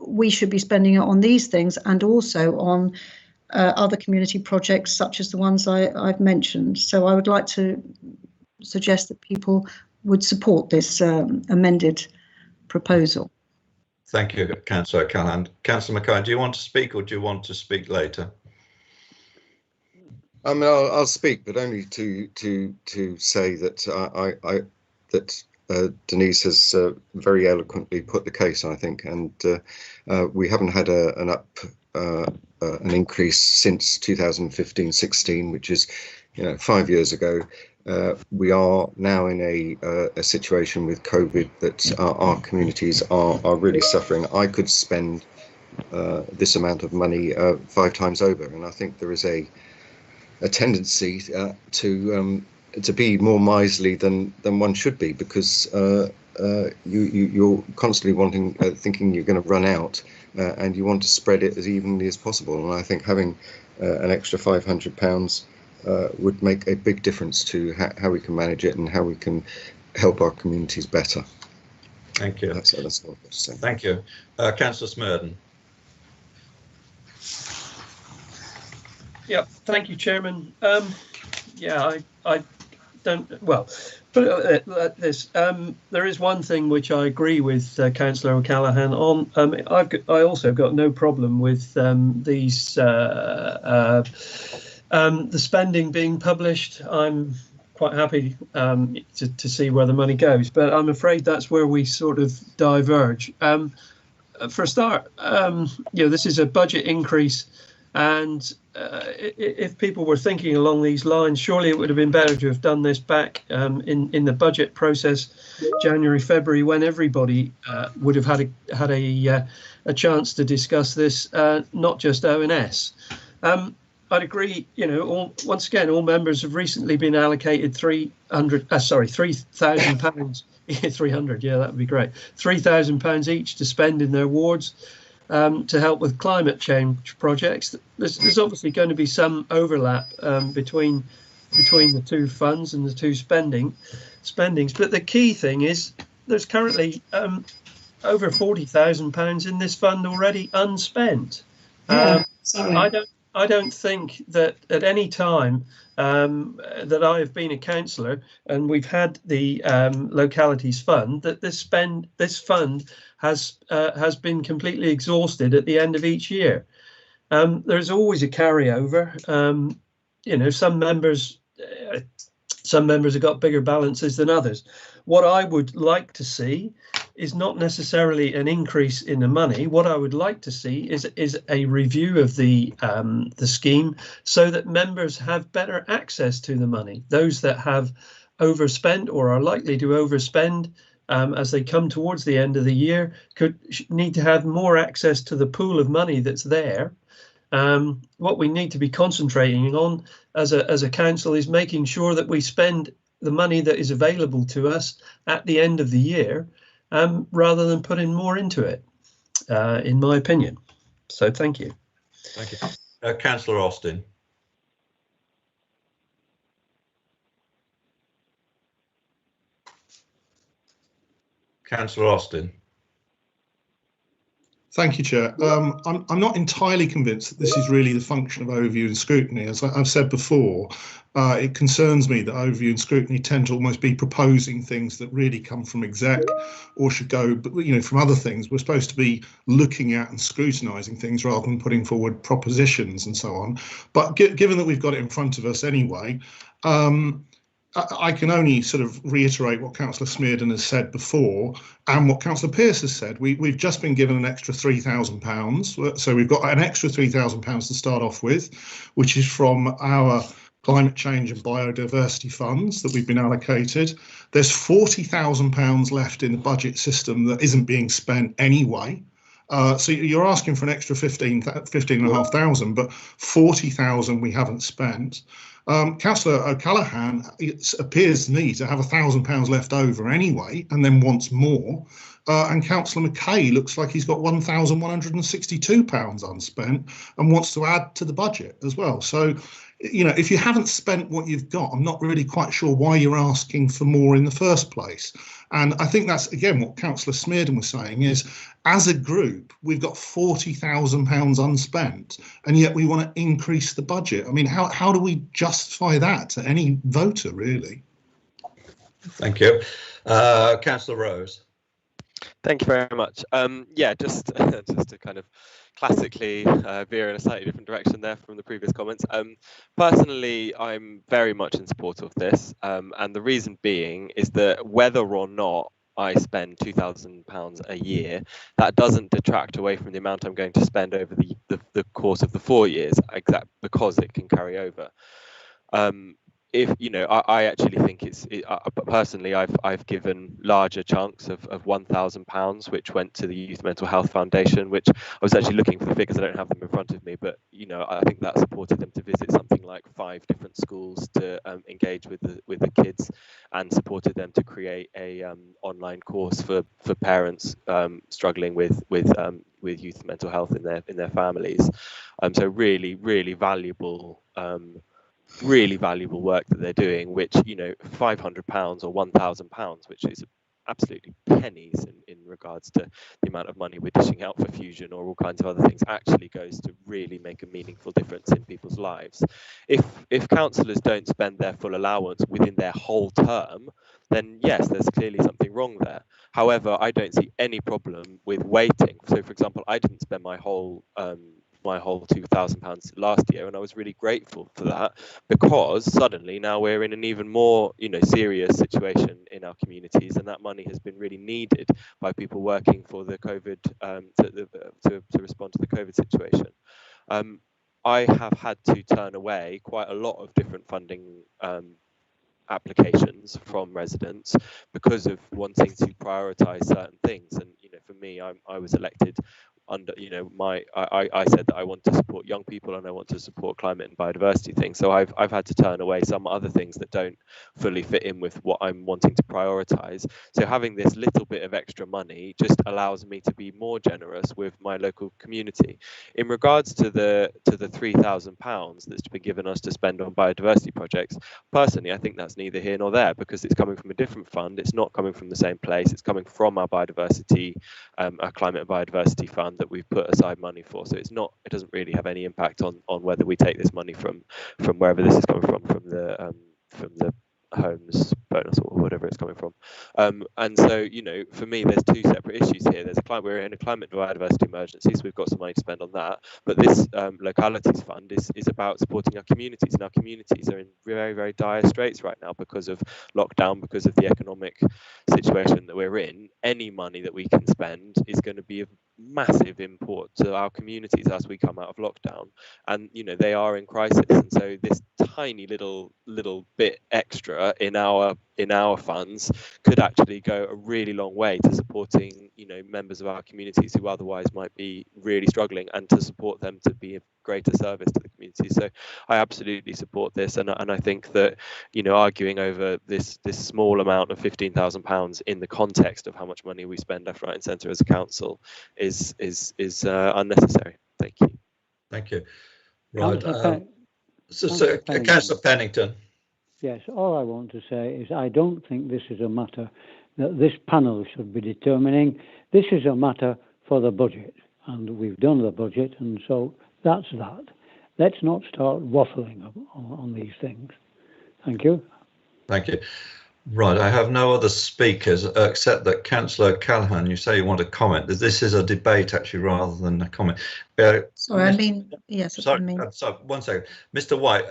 we should be spending it on these things and also on other community projects such as the ones I've mentioned. So I would like to suggest that people would support this amended proposal. Thank you, Councillor Callaghan. Councillor Mackay, do you want to speak, or do you want to speak later? I mean, I'll speak, but only to say that Denise has very eloquently put the case, I think, and we haven't had an increase since 2015-16, which is 5 years ago. We are now in a situation with COVID that our communities are really suffering. I could spend this amount of money 5 times over, and I think there is a tendency to be more miserly than one should be, because you're constantly thinking you're going to run out, and you want to spread it as evenly as possible. And I think having an extra £500 would make a big difference to how we can manage it and how we can help our communities better. Thank you. That's all I've got to say. Thank you. Councillor Smurden. Yeah, thank you, Chairman. Yeah, I don't, well, but there is one thing which I agree with Councillor O'Callaghan on. I also got no problem with the spending being published. I'm quite happy to see where the money goes, but I'm afraid that's where we sort of diverge. For a start, this is a budget increase, and if people were thinking along these lines, surely it would have been better to have done this back in the budget process, January, February, when everybody would have had a chance to discuss this, not just ONS. I'd agree, once again, all members have recently been allocated £3,000, 300, yeah, that would be great, £3,000 each to spend in their wards to help with climate change projects. There's obviously going to be some overlap between the two funds and the two spendings, but the key thing is there's currently over £40,000 in this fund already unspent. I don't think that at any time that I have been a councillor and we've had the localities fund, that this fund has been completely exhausted at the end of each year. There's always a carryover. Some members have got bigger balances than others. What I would like to see is not necessarily an increase in the money. What I would like to see is a review of the scheme so that members have better access to the money. Those that have overspent or are likely to overspend as they come towards the end of the year need to have more access to the pool of money that's there. What we need to be concentrating on as a council is making sure that we spend the money that is available to us at the end of the year, rather than putting more into it, in my opinion. So thank you. Thank you. Councillor Austin. Councillor Austin. Thank you, Chair. I'm not entirely convinced that this is really the function of overview and scrutiny. As I've said before, it concerns me that overview and scrutiny tend to almost be proposing things that really come from exec or should go, from other things. We're supposed to be looking at and scrutinising things rather than putting forward propositions and so on. But given that we've got it in front of us anyway, I can only sort of reiterate what Councillor Smearden has said before and what Councillor Pearce has said. We've just been given an extra £3,000. So we've got an extra £3,000 to start off with, which is from our climate change and biodiversity funds that we've been allocated. There's £40,000 left in the budget system that isn't being spent anyway. So you're asking for an extra 15,500, but 40,000 we haven't spent. Councillor O'Callaghan, it appears to me to have £1,000 left over anyway, and then wants more. And Councillor McKay looks like he's got £1,162 unspent and wants to add to the budget as well. So, if you haven't spent what you've got, I'm not really quite sure why you're asking for more in the first place. And I think that's, again, what Councillor Smearden was saying is, as a group, we've got £40,000 unspent, and yet we want to increase the budget. I mean, how do we justify that to any voter, really? Thank you. Councillor Rose. Thank you very much. Yeah, just to kind of classically veer in a slightly different direction there from the previous comments. Personally, I'm very much in support of this, and the reason being is that whether or not I spend £2,000 a year, that doesn't detract away from the amount I'm going to spend over the course of the 4 years, because it can carry over. If I actually think personally, I've given larger chunks of £1,000, which went to the Youth Mental Health Foundation, which I was actually looking for the figures. I don't have them in front of me, but I think that supported them to visit something like 5 different schools to engage with the kids, and supported them to create a online course for parents struggling with youth mental health in their families. So really valuable. Really valuable work that they're doing, which £500 or £1,000, which is absolutely pennies in regards to the amount of money we're dishing out for fusion or all kinds of other things, actually goes to really make a meaningful difference in people's lives. If councillors don't spend their full allowance within their whole term, then yes, there's clearly something wrong there. However, I don't see any problem with waiting. So, for example, I didn't spend my whole £2,000 last year, and I was really grateful for that, because suddenly now we're in an even more serious situation in our communities, and that money has been really needed by people working for the COVID to respond to the COVID situation. I have had to turn away quite a lot of different funding applications from residents because of wanting to prioritize certain things. And for me, I was elected under I said that I want to support young people and I want to support climate and biodiversity things. So I've had to turn away some other things that don't fully fit in with what I'm wanting to prioritize. So having this little bit of extra money just allows me to be more generous with my local community. In regards to the £3,000 that's been given us to spend on biodiversity projects, personally I think that's neither here nor there, because it's coming from a different fund. It's not coming from the same place. It's coming from our biodiversity, our climate and biodiversity fund that we've put aside money for. So it doesn't really have any impact on whether we take this money from wherever this is coming from the homes bonus or whatever it's coming from. And so for me, there's 2 separate issues here. We're in a climate biodiversity emergency, so we've got some money to spend on that, but this localities fund is about supporting our communities, and our communities are in very, very dire straits right now because of lockdown, because of the economic situation that we're in. Any money that we can spend is going to be of massive import to our communities as we come out of lockdown, and they are in crisis, and so this tiny little bit extra in our funds could actually go a really long way to supporting members of our communities who otherwise might be really struggling, and to support them to be of greater service to the community. So I absolutely support this, and I think that arguing over this small amount of £15,000 in the context of how much money we spend left, right and centre as a council is unnecessary. Thank you. Thank you. Right. Councillor Councillor Pennington. Yes, all I want to say is I don't think this is a matter that this panel should be determining. This is a matter for the budget, and we've done the budget, and so that's that. Let's not start waffling on these things. Thank you. Thank you. Right, I have no other speakers except that Councillor Callaghan, you say you want to comment. This is a debate actually rather than a comment. Sorry, I mean, yes. Sorry, sorry, 1 second. Mr. White,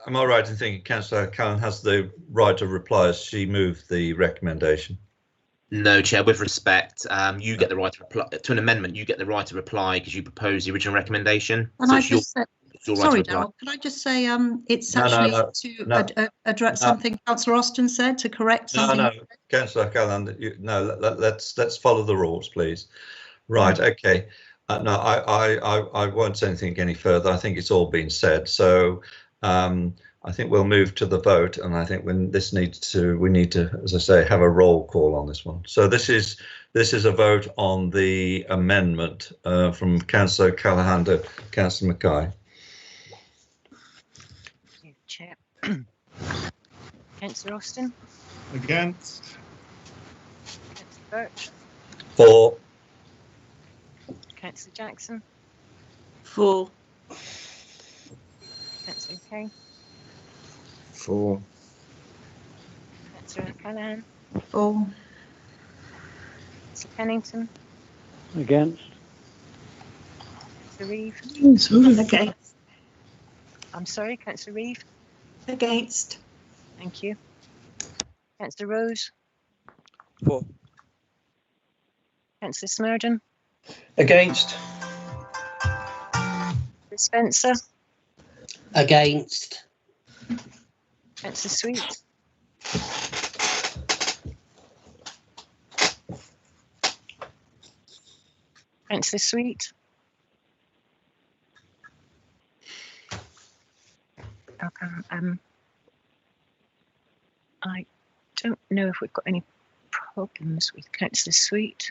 am I right in thinking Councillor Callaghan has the right to reply as she moved the recommendation? No, Chair, with respect, you get the right to reply to an amendment. You get the right to reply because you proposed the original recommendation. And so I just said, sorry, Darryl, can I just say it's actually to address something Councillor Austin said, to correct something? No, Councillor Callaghan, let's follow the rules, please. Right, okay. No, I won't say anything any further. I think it's all been said. So I think we'll move to the vote, and I think we need to, as I say, have a roll call on this one. So this is a vote on the amendment from Councillor Callaghan to Councillor Mackay. Chair. Councillor Austin. Against. Councillor Birch. For. Councillor Jackson. For. Councillor Kay. For. Councillor Callaghan. For. Councillor Pennington. Against. Councillor Reeve. Against. I'm sorry, Councillor Reeve. Against. Thank you. Councillor Rose. For. Councillor Smurden. Against. Spencer. Against. Councillor Sweet. Councillor Sweet. Okay, I don't know if we've got any problems with Councillor Sweet.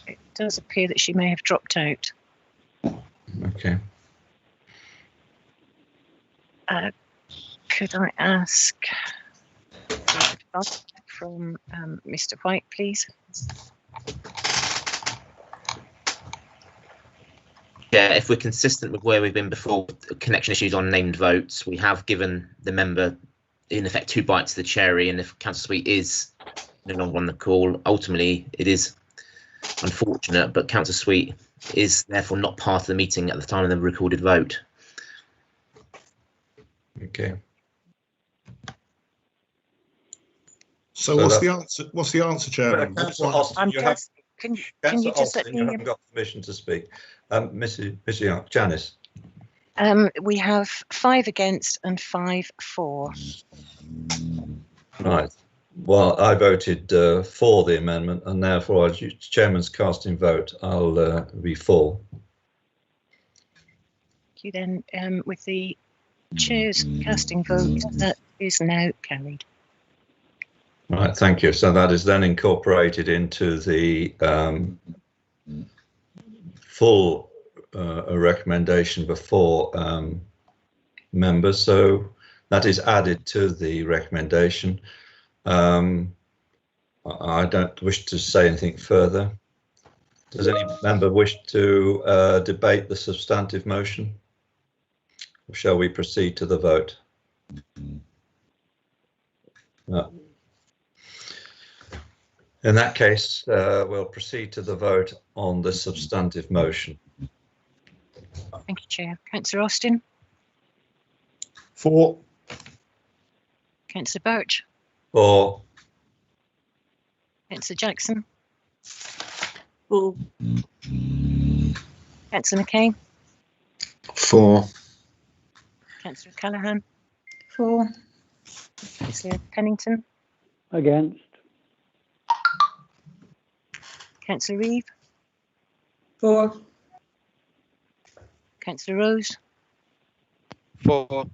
It does appear that she may have dropped out. Okay. Could I ask from Mr. White, please? Yeah, if we're consistent with where we've been before, connection issues on named votes, we have given the member, in effect, 2 bites of the cherry, and if Councillor Sweet is no longer on the call, ultimately it is unfortunate, but Councillor Sweet is therefore not part of the meeting at the time of the recorded vote. Okay. So what's the answer? What's the answer, Chairman? Councillor Austin, you just, can you just let me? You haven't got permission to speak. Mrs. Young, Janice. We have 5 against and 5 for. Right. Well, I voted for the amendment, and therefore, as Chairman's casting vote, I'll be for. Thank you then. With the Chair's casting vote, that is now carried. Right, thank you. So that is then incorporated into the full recommendation before members. So that is added to the recommendation. I don't wish to say anything further. Does any member wish to debate the substantive motion? Or shall we proceed to the vote? No. In that case, we'll proceed to the vote on the substantive motion. Thank you, Chair. Councillor Austin. For. Councillor Birch. For. Councillor Jackson. For. Councillor McCain. For. Councillor Callaghan. For. Councillor Pennington. Against. Councillor Reeve. For. Councillor Rose. For.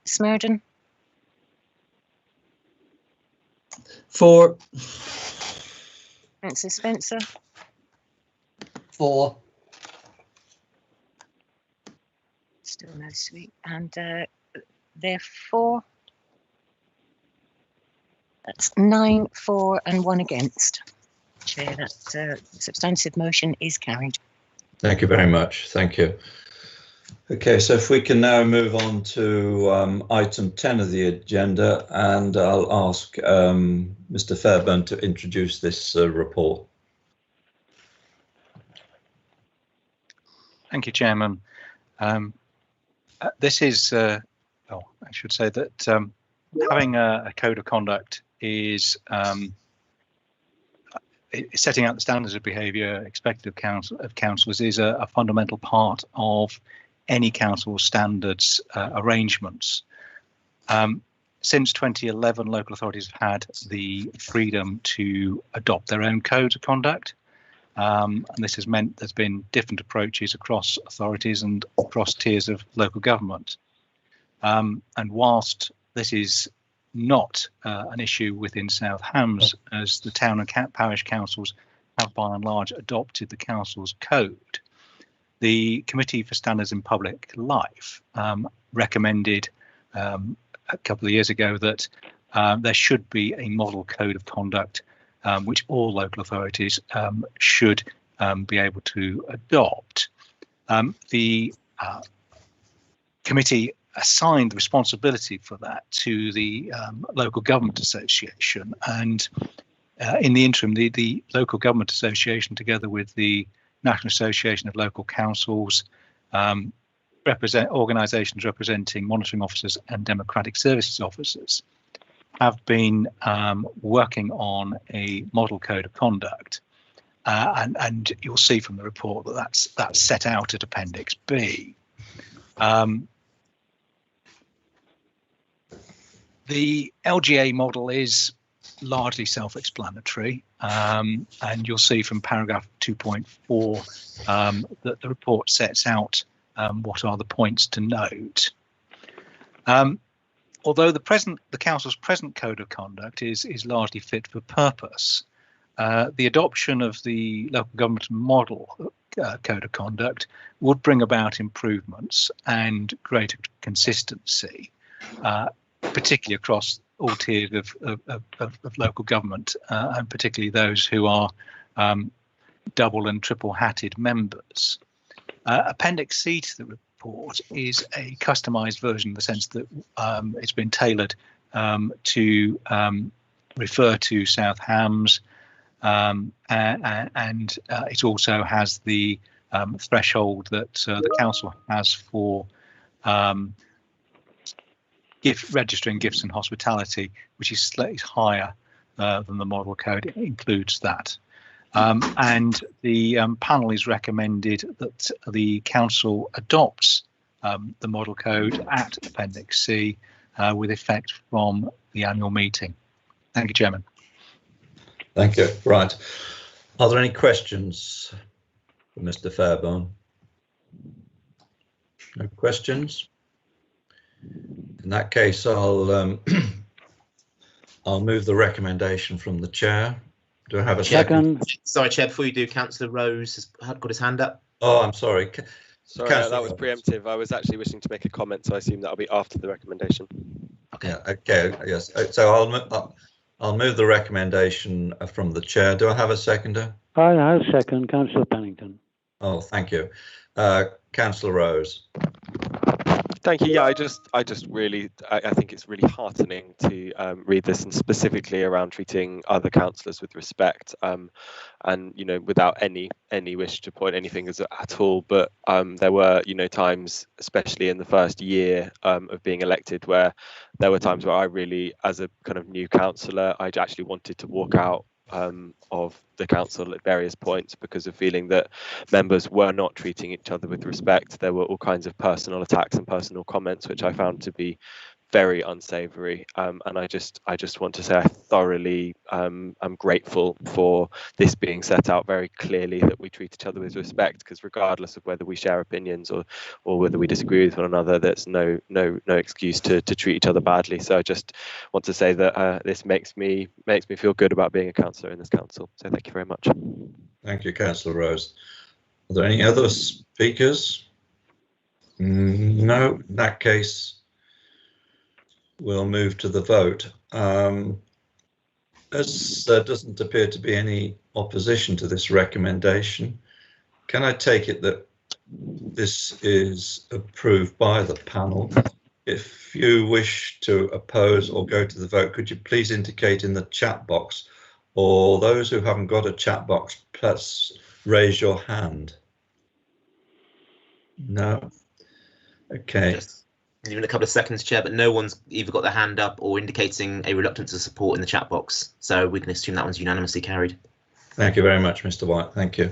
Smerdon. For. Councillor Spencer. For. Still no sweet. And therefore, that's 9 for and 1 against. Chair, that substantive motion is carried. Thank you very much. Thank you. Okay, so if we can now move on to item 10 of the agenda, and I'll ask Mr. Fairburn to introduce this report. Thank you, Chairman. This is, I should say that having a code of conduct is setting out the standards of behaviour expected of councillors is a fundamental part of any council standards arrangements. Since 2011, local authorities have had the freedom to adopt their own codes of conduct. And this has meant there's been different approaches across authorities and across tiers of local government. And whilst this is not an issue within South Hams, as the town and parish councils have by and large adopted the council's code, the Committee for Standards in Public Life recommended a couple of years ago that there should be a model code of conduct which all local authorities should be able to adopt. The committee assigned the responsibility for that to the Local Government Association, and in the interim, the Local Government Association, together with the National Association of Local Councils, organisations representing monitoring officers and democratic services officers, have been working on a model code of conduct, and you'll see from the report that that's set out at Appendix B. The LGA model is largely self-explanatory, and you'll see from paragraph 2.4 that the report sets out what are the points to note. Although the council's present code of conduct is largely fit for purpose, the adoption of the local government model code of conduct would bring about improvements and greater consistency, particularly across all tiers of local government, and particularly those who are double and triple hatted members. Appendix C to the report is a customised version in the sense that it's been tailored to refer to South Hams, and it also has the threshold that the council has for registering gifts and hospitality, which is slightly higher than the model code. It includes that. And the panel is recommended that the council adopts the model code at Appendix C with effect from the annual meeting. Thank you, Chairman. Thank you. Right. Are there any questions for Mr. Fairburn? No questions? In that case, I'll move the recommendation from the chair. Do I have a second? Sorry, Chair, before you do, Councillor Rose has got his hand up. Oh, I'm sorry. Sorry, that was preemptive. I was actually wishing to make a comment, so I assume that'll be after the recommendation. Okay. Yeah, okay. Yes. So I'll move the recommendation from the chair. Do I have a seconder? I'll second, Councillor Pennington. Oh, thank you. Councillor Rose. Thank you. Yeah, I think it's really heartening to read this, and specifically around treating other councillors with respect, and without any wish to point any fingers at all. But there were times, especially in the first year of being elected, where there were times where I really, as a kind of new councillor, I actually wanted to walk out of the council at various points because of feeling that members were not treating each other with respect. There were all kinds of personal attacks and personal comments, which I found to be very unsavoury, and I just want to say I thoroughly am grateful for this being set out very clearly, that we treat each other with respect, because regardless of whether we share opinions or whether we disagree with one another, there's no excuse to treat each other badly. So I just want to say that this makes me feel good about being a councillor in this council. So thank you very much. Thank you, Councillor Rose. Are there any other speakers? No. In that case, we'll move to the vote. As there doesn't appear to be any opposition to this recommendation, can I take it that this is approved by the panel? If you wish to oppose or go to the vote, could you please indicate in the chat box, or those who haven't got a chat box, please raise your hand. No. Okay. Even a couple of seconds, Chair, but no one's either got their hand up or indicating a reluctance to support in the chat box. So we can assume that one's unanimously carried. Thank you very much, Mr. White. Thank you.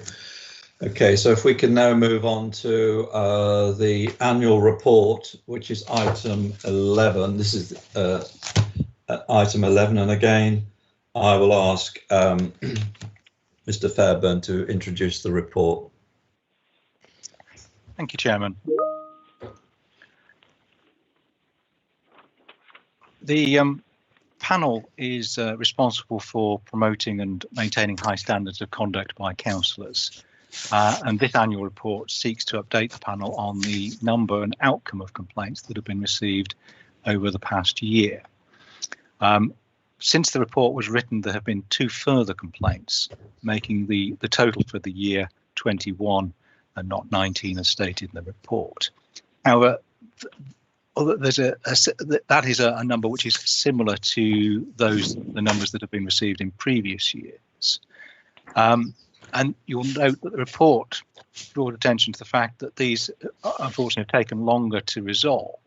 Okay, so if we can now move on to the annual report, which is item 11. This is item 11, and again, I will ask Mr. Fairburn to introduce the report. Thank you, Chairman. The panel is responsible for promoting and maintaining high standards of conduct by councillors, and this annual report seeks to update the panel on the number and outcome of complaints that have been received over the past year. Since the report was written, there have been 2 further complaints, making the total for the year 21 and not 19 as stated in the report. However, that is a number which is similar to the numbers that have been received in previous years. And you'll note that the report brought attention to the fact that these unfortunately have taken longer to resolve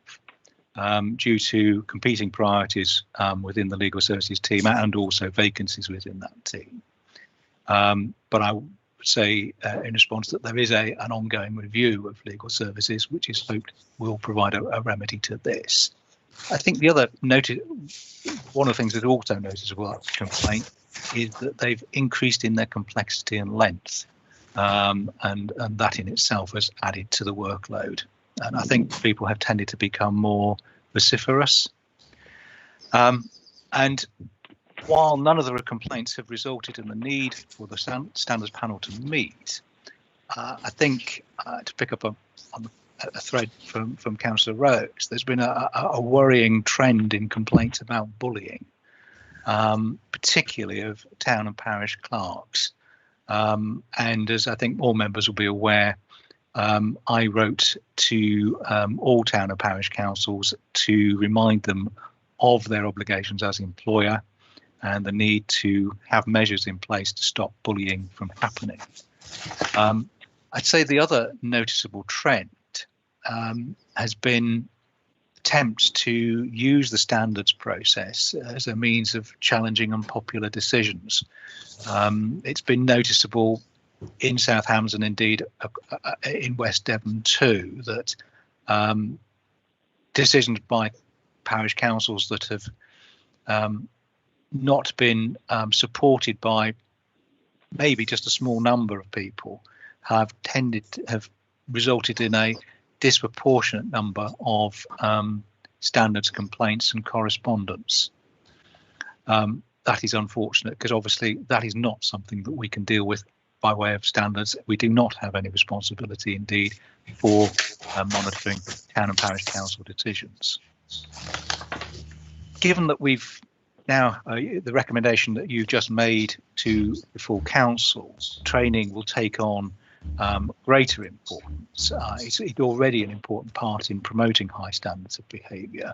due to competing priorities within the legal services team and also vacancies within that team. But I would say in response that there is an ongoing review of legal services, which is hoped will provide a remedy to this. I think the other one of the things that's also noticeable about the complaint is that they've increased in their complexity and length, and that in itself has added to the workload. And I think people have tended to become more vociferous. And while none of the complaints have resulted in the need for the standards panel to meet, I think to pick up on a thread from Councillor Rose, there's been a worrying trend in complaints about bullying, particularly of town and parish clerks. And as I think all members will be aware, I wrote to all town and parish councils to remind them of their obligations as employer and the need to have measures in place to stop bullying from happening. I'd say the other noticeable trend has been attempts to use the standards process as a means of challenging unpopular decisions. It's been noticeable in South Hams and indeed in West Devon too, that decisions by parish councils that have not been supported by maybe just a small number of people have resulted in a disproportionate number of standards complaints and correspondence. That is unfortunate because obviously that is not something that we can deal with by way of standards. We do not have any responsibility indeed for monitoring town and parish council decisions. Given that we've now the recommendation that you've just made to the full council, training will take on greater importance. It's already an important part in promoting high standards of behaviour.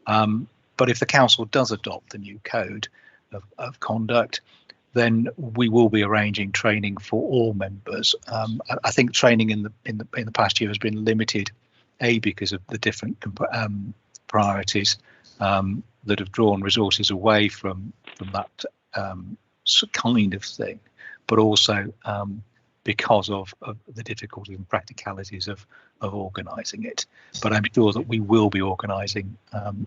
But if the council does adopt the new code of conduct, then we will be arranging training for all members. I think training in the past year has been limited, because of the different priorities that have drawn resources away from that kind of thing, but also because of the difficulties and practicalities of organising it. But I'm sure that we will be organising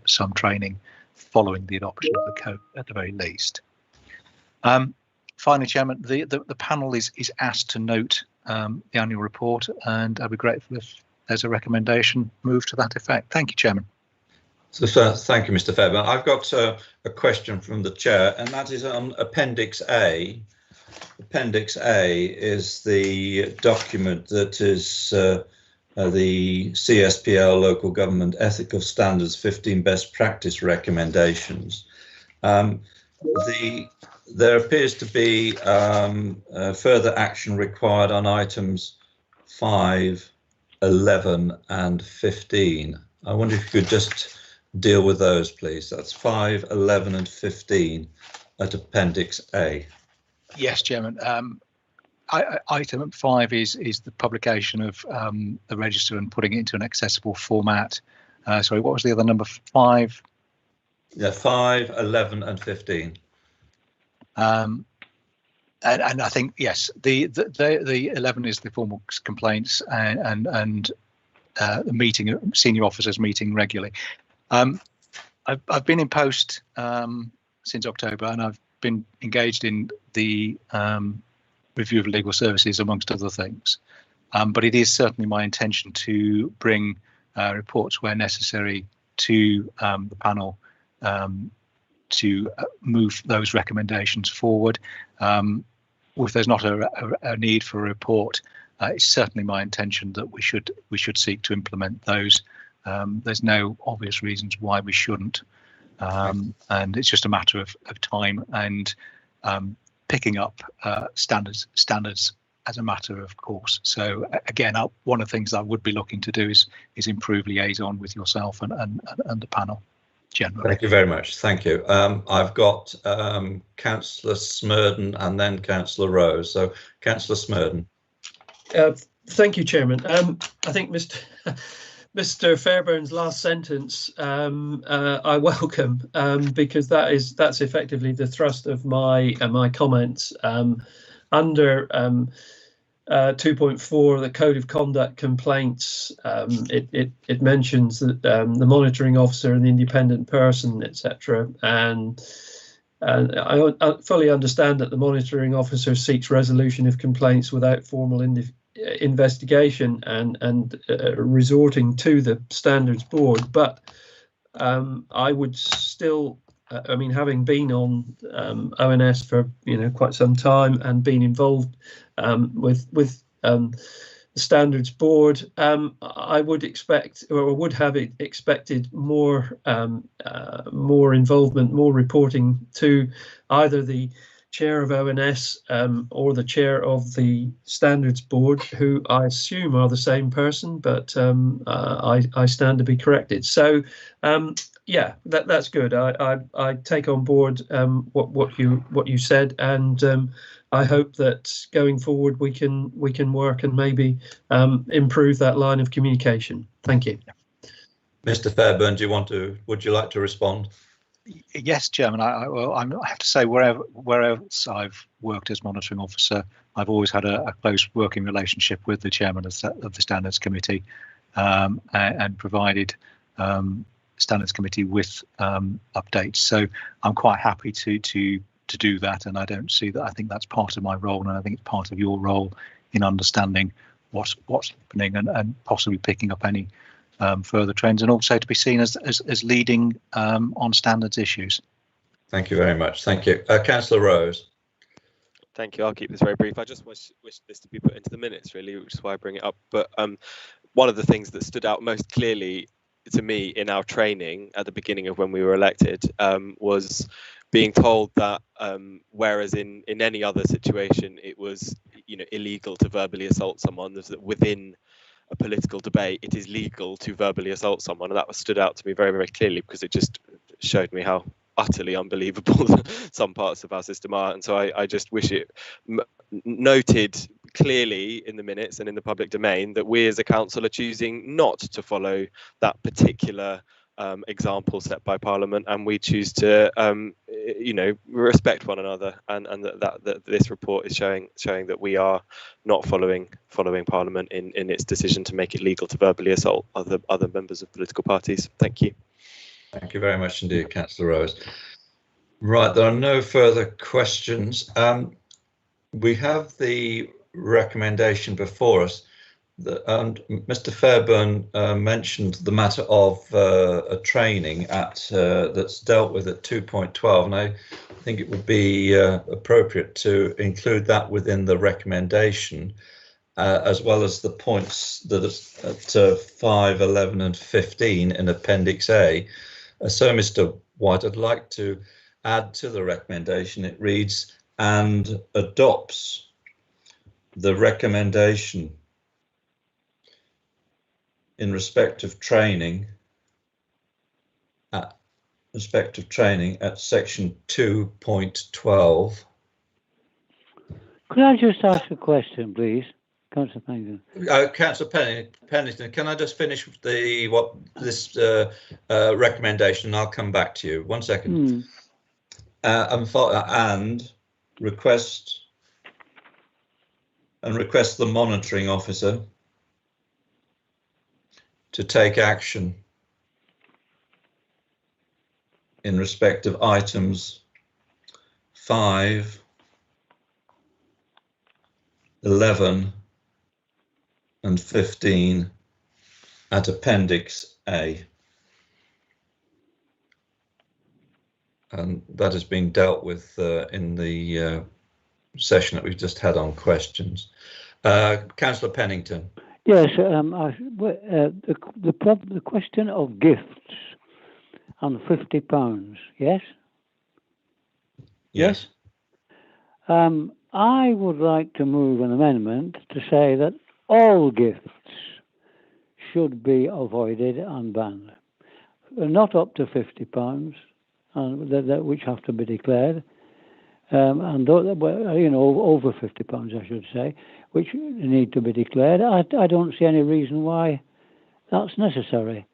some training following the adoption of the code at the very least. Finally, Chairman, the panel is asked to note the annual report, and I'd be grateful if there's a recommendation moved to that effect. Thank you, Chairman. So, thank you, Mr. Fairbairn. I've got a question from the chair, and that is on Appendix A. Appendix A is the document that is the CSPL Local Government Ethical Standards 15 Best Practice Recommendations. There appears to be further action required on items 5, 11 and 15. I wonder if you could just deal with those, please. That's 5, 11 and 15 at Appendix A. Yes, Chairman. Item 5 is the publication of the register and putting it into an accessible format. Sorry, what was the other number? 5? Yeah, 5, 11 and 15. And I think, yes, the 11 is the formal complaints and the meeting, senior officers meeting regularly. I've been in post since October, and I've been engaged in the review of legal services, amongst other things. But it is certainly my intention to bring reports where necessary to the panel to move those recommendations forward. If there's not a need for a report, it's certainly my intention that we should seek to implement those. There's no obvious reasons why we shouldn't, and it's just a matter of time and picking up standards as a matter of course. So again, one of the things I would be looking to do is improve liaison with yourself and the panel generally. Thank you very much. Thank you. I've got Councillor Smurden and then Councillor Rose. So Councillor Smurden. Thank you, Chairman. I think Mr. Fairbairn's last sentence I welcome, because that's effectively the thrust of my comments. Under 2.4, the Code of Conduct complaints, it mentions that the monitoring officer and the independent person, etc. And I fully understand that the monitoring officer seeks resolution of complaints without formal investigation and resorting to the standards board, but I would still, I mean, having been on ONS for quite some time and been involved with the standards board, I would expect, or would have expected more involvement, more reporting to either the chair of ONS or the chair of the standards board, who I assume are the same person, but I stand to be corrected. So yeah, that's good. I take on board what you said, and I hope that going forward we can work and maybe improve that line of communication. Thank you. Mr. Fairbairn, would you like to respond? Yes, Chairman. I have to say, wherever else I've worked as monitoring officer, I've always had a close working relationship with the chairman of the Standards Committee, and provided Standards Committee with updates. So I'm quite happy to do that, and I don't see that. I think that's part of my role, and I think it's part of your role in understanding what's happening and possibly picking up any further trends, and also to be seen as leading on standards issues. Thank you very much. Thank you. Councillor Rose. Thank you. I'll keep this very brief. I just wish this to be put into the minutes, really, which is why I bring it up. But one of the things that stood out most clearly to me in our training at the beginning of when we were elected was being told that whereas in any other situation it was illegal to verbally assault someone, that within a political debate it is legal to verbally assault someone, and that stood out to me very, very clearly, because it just showed me how utterly unbelievable some parts of our system are. And so I just wish it noted clearly in the minutes and in the public domain that we as a council are choosing not to follow that particular example set by Parliament, and we choose to, respect one another, and that this report is showing that we are not following Parliament in its decision to make it legal to verbally assault other members of political parties. Thank you. Thank you very much indeed, Councillor Rose. Right, there are no further questions. We have the recommendation before us. And Mr. Fairburn mentioned the matter of a training that's dealt with at 2.12, and I think it would be appropriate to include that within the recommendation, as well as the points that are at 5, 11 and 15 in Appendix A. So, Mr. White, I'd like to add to the recommendation. It reads, and adopts the recommendation in respect of training at section 2.12. Could I just ask a question, please, Councillor Pennington? Councillor Pennington, can I just finish this recommendation, and I'll come back to you. 1 second. And request the monitoring officer to take action in respect of items 5, 11 and 15 at Appendix A. And that has been dealt with in the session that we've just had on questions. Councillor Pennington. Yes, the question of gifts and £50, yes? Yes. I would like to move an amendment to say that all gifts should be avoided and banned. Not up to £50, and which have to be declared, and over £50, I should say, which need to be declared. I don't see any reason why that's necessary.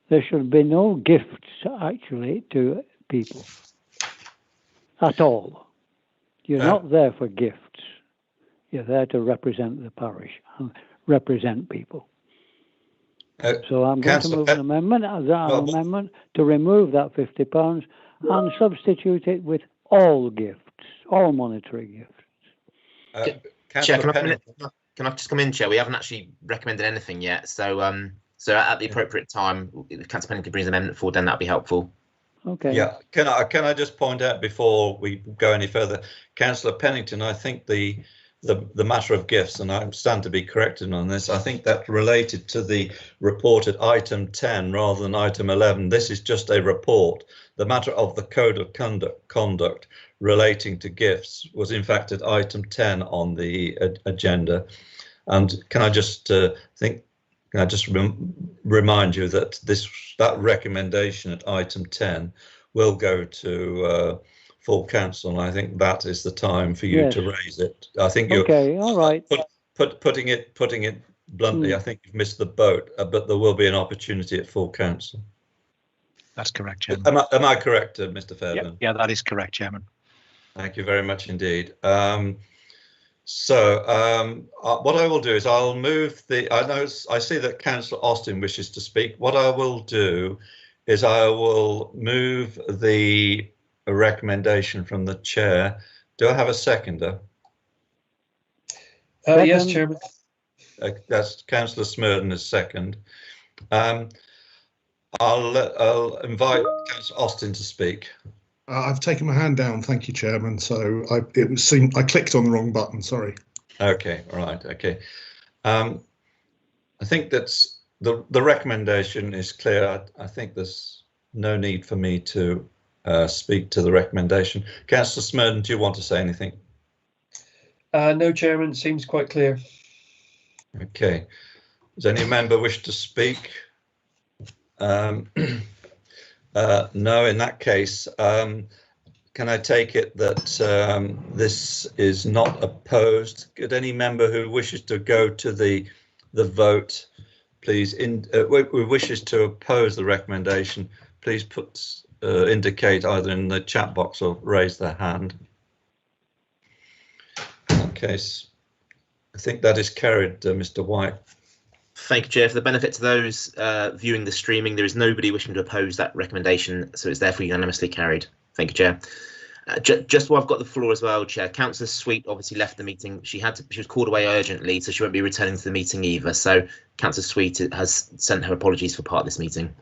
There should be no gifts actually to people at all. You're not there for gifts. You're there to represent the parish and represent people. So I'm going to move an amendment to remove that £50 and substitute it with all gifts, all monetary gifts. Chair, can I just come in, Chair? We haven't actually recommended anything yet, so at the appropriate time, if Councillor Pennington brings an amendment forward, then that'd be helpful. Okay. Yeah. Can I just point out before we go any further, Councillor Pennington, I think the matter of gifts, and I stand to be corrected on this, I think that related to the report at item 10 rather than item 11. This is just a report. The matter of the code of conduct relating to gifts was in fact at item 10 on the agenda. And can I just remind you that that recommendation at item 10 will go to full council, and I think that is the time for you to raise it. I think you're okay. All right. Putting it bluntly, I think you've missed the boat, but there will be an opportunity at full council. That's correct, Chairman. Am I correct, Mr. Fairburn? Yeah, that is correct, Chairman. Thank you very much indeed. What I will do is I'll move I see that Councillor Austin wishes to speak. What I will do is I will move the recommendation from the chair. Do I have a seconder? Yes, Chairman. That's Councillor Smurden as second. I'll invite Councillor Austin to speak. I've taken my hand down, thank you, Chairman. So I clicked on the wrong button. Sorry. Okay, right. Okay. I think that's the recommendation is clear. I think there's no need for me to speak to the recommendation. Councillor Smurden, do you want to say anything? No, Chairman. Seems quite clear. Okay. Does any member wish to speak? No. In that case, can I take it that this is not opposed? Could any member who wishes to go to the vote please who wishes to oppose the recommendation, please indicate either in the chat box or raise their hand. Okay, I think that is carried, Mr. White. Thank you, Chair. For the benefit to those viewing the streaming, there is nobody wishing to oppose that recommendation, so it's therefore unanimously carried. Thank you, Chair. Just while I've got the floor as well, Chair, Councillor Sweet obviously left the meeting. She was called away urgently, so she won't be returning to the meeting either. So Councillor Sweet has sent her apologies for part of this meeting.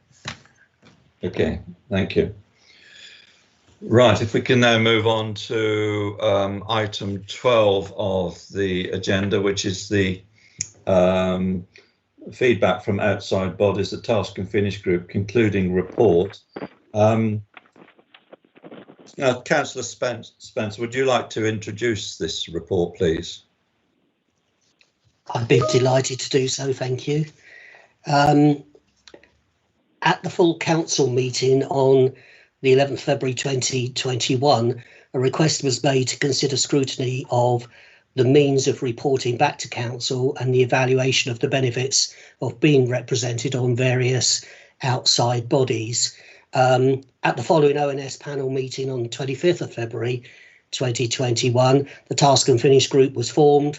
Okay, thank you. Right, if we can now move on to item 12 of the agenda, which is the feedback from outside bodies, the Task and Finish Group concluding report. Now, Councillor Spencer, would you like to introduce this report, please? I'd be delighted to do so, thank you. At the full council meeting on the 11th February 2021, a request was made to consider scrutiny of the means of reporting back to council and the evaluation of the benefits of being represented on various outside bodies. At the following ONS panel meeting on the 25th of February 2021, the Task and Finish Group was formed,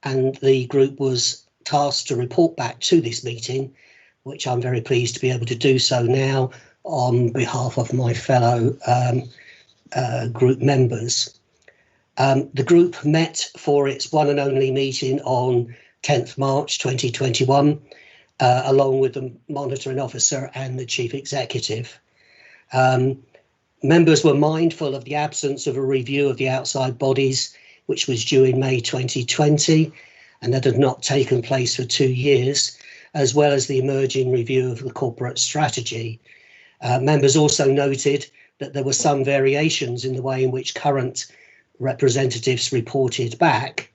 and the group was tasked to report back to this meeting, which I'm very pleased to be able to do so now on behalf of my fellow group members. The group met for its one and only meeting on 10th March 2021, along with the monitoring officer and the chief executive. Members were mindful of the absence of a review of the outside bodies, which was due in May 2020, and that had not taken place for 2 years, as well as the emerging review of the corporate strategy. Members also noted that there were some variations in the way in which current representatives reported back,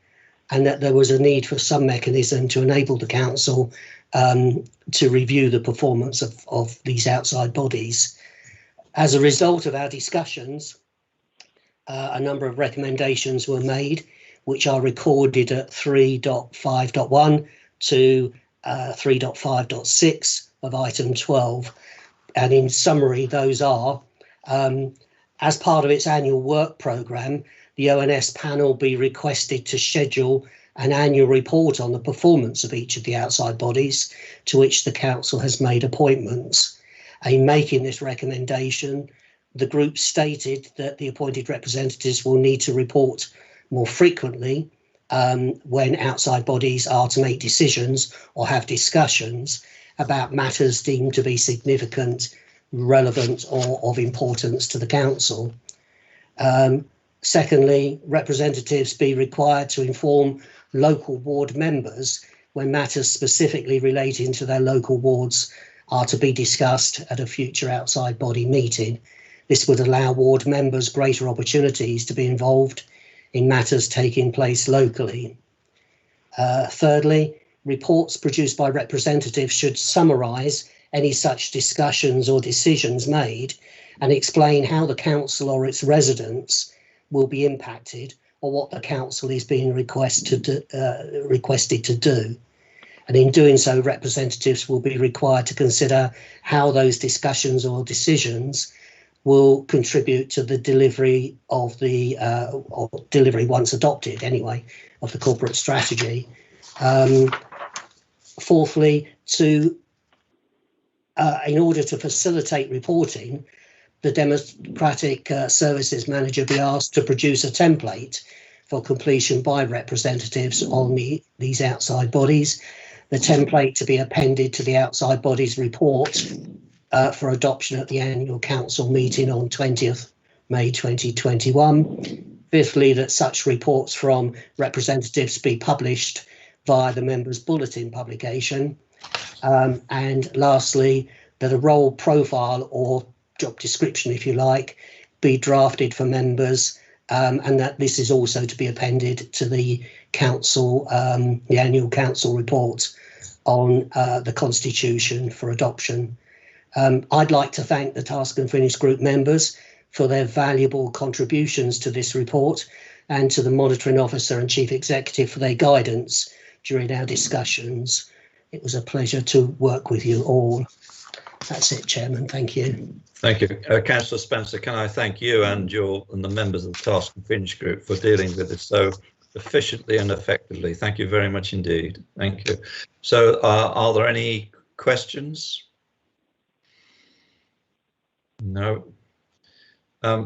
and that there was a need for some mechanism to enable the council to review the performance of these outside bodies. As a result of our discussions, a number of recommendations were made, which are recorded at 3.5.1 to 3.5.6 of item 12. And in summary, those are, as part of its annual work programme, the ONS panel be requested to schedule an annual report on the performance of each of the outside bodies to which the council has made appointments. In making this recommendation, the group stated that the appointed representatives will need to report more frequently when outside bodies are to make decisions or have discussions about matters deemed to be significant, relevant, or of importance to the council. Secondly, representatives be required to inform local ward members when matters specifically relating to their local wards are to be discussed at a future outside body meeting. This would allow ward members greater opportunities to be involved in matters taking place locally. Thirdly, reports produced by representatives should summarise any such discussions or decisions made and explain how the council or its residents will be impacted or what the council is being requested to do. And in doing so, representatives will be required to consider how those discussions or decisions will contribute to the delivery of the, or delivery once adopted anyway, of the corporate strategy. Fourthly, in order to facilitate reporting, the Democratic Services Manager be asked to produce a template for completion by representatives on these outside bodies. The template to be appended to the outside bodies report for adoption at the annual council meeting on 20th May 2021. Fifthly, that such reports from representatives be published via the members' bulletin publication. And lastly, that a role profile or job description, if you like, be drafted for members, and that this is also to be appended to the council, the annual council report on the constitution for adoption. I'd like to thank the Task and Finish Group members for their valuable contributions to this report, and to the monitoring officer and chief executive for their guidance during our discussions. it was a pleasure to work with you all. That's it, Chairman. Thank you. Thank you. Councillor Spencer, can I thank you and the members of the Task and Finish group for dealing with this so efficiently and effectively. Thank you very much indeed. Thank you. So are there any questions? No. I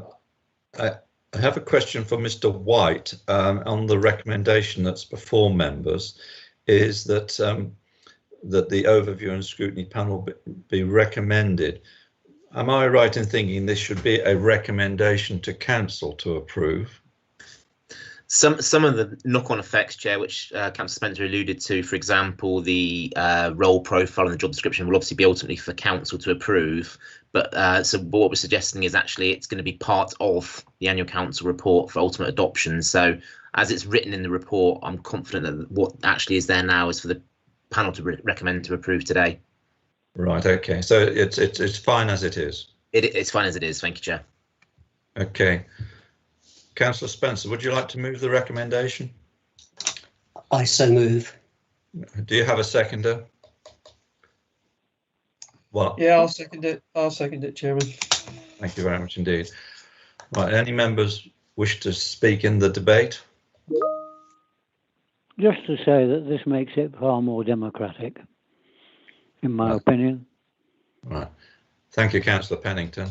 have a question for Mr. White on the recommendation that's before members, is that that the overview and scrutiny panel be recommended. Am I right in thinking this should be a recommendation to council to approve? Some of the knock-on effects, Chair, which Councillor Spencer alluded to, for example, the role profile and the job description will obviously be ultimately for council to approve. But so what we're suggesting is actually it's going to be part of the annual council report for ultimate adoption. So as it's written in the report, I'm confident that what actually is there now is for the panel to recommend to approve today. Right. OK. So it's fine as it is. It's fine as it is. Thank you, Chair. OK. Councillor Spencer, would you like to move the recommendation? I so move. Do you have a seconder? What? Yeah, I'll second it. I'll second it, Chairman. Thank you very much indeed. Right, any members wish to speak in the debate? Just to say that this makes it far more democratic, in my opinion. Right. Thank you, Councillor Pennington.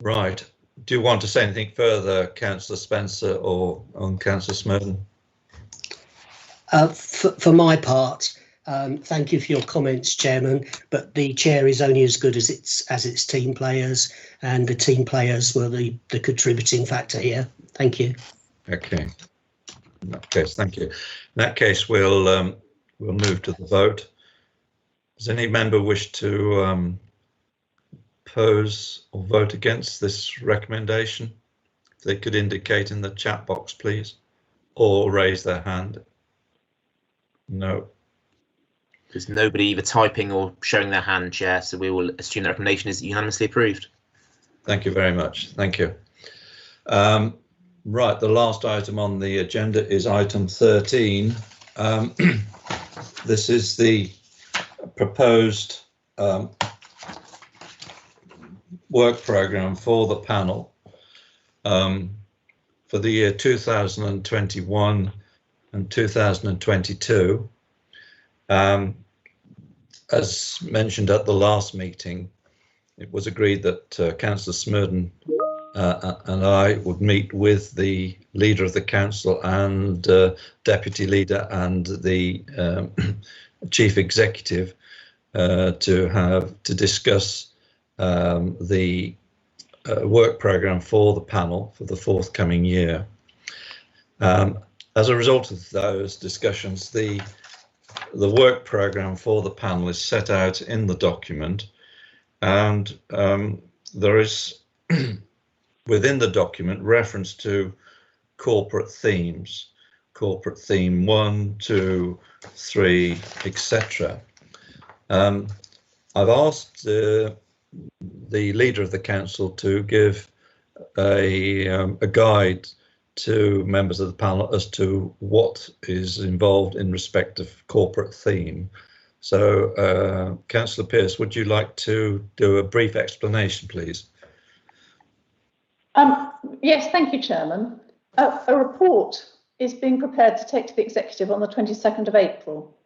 Right. Do you want to say anything further, Councillor Spencer or on Councillor Smurden? For my part, thank you for your comments, Chairman, but the chair is only as good as its team players, and the team players were the contributing factor here. Thank you. Okay. In that case, thank you. In that case, we'll move to the vote. Does any member wish to oppose or vote against this recommendation? If they could indicate in the chat box, please, or raise their hand. No. There's nobody either typing or showing their hand, Chair, so we will assume the recommendation is unanimously approved. Thank you very much. Thank you. Right, the last item on the agenda is item 13. This is the proposed work programme for the panel for the year 2021 and 2022. As mentioned at the last meeting, it was agreed that Councillor Smurden and I would meet with the leader of the council and deputy leader and the chief executive to discuss the work programme for the panel for the forthcoming year. As a result of those discussions, the work programme for the panel is set out in the document, and there is within the document reference to corporate themes, corporate theme 1, 2, 3, etc. I've asked the leader of the council to give a guide to members of the panel as to what is involved in respect of corporate theme. So, Councillor Pearce, would you like to do a brief explanation, please? Yes, thank you, Chairman. A report is being prepared to take to the Executive on the 22nd of April.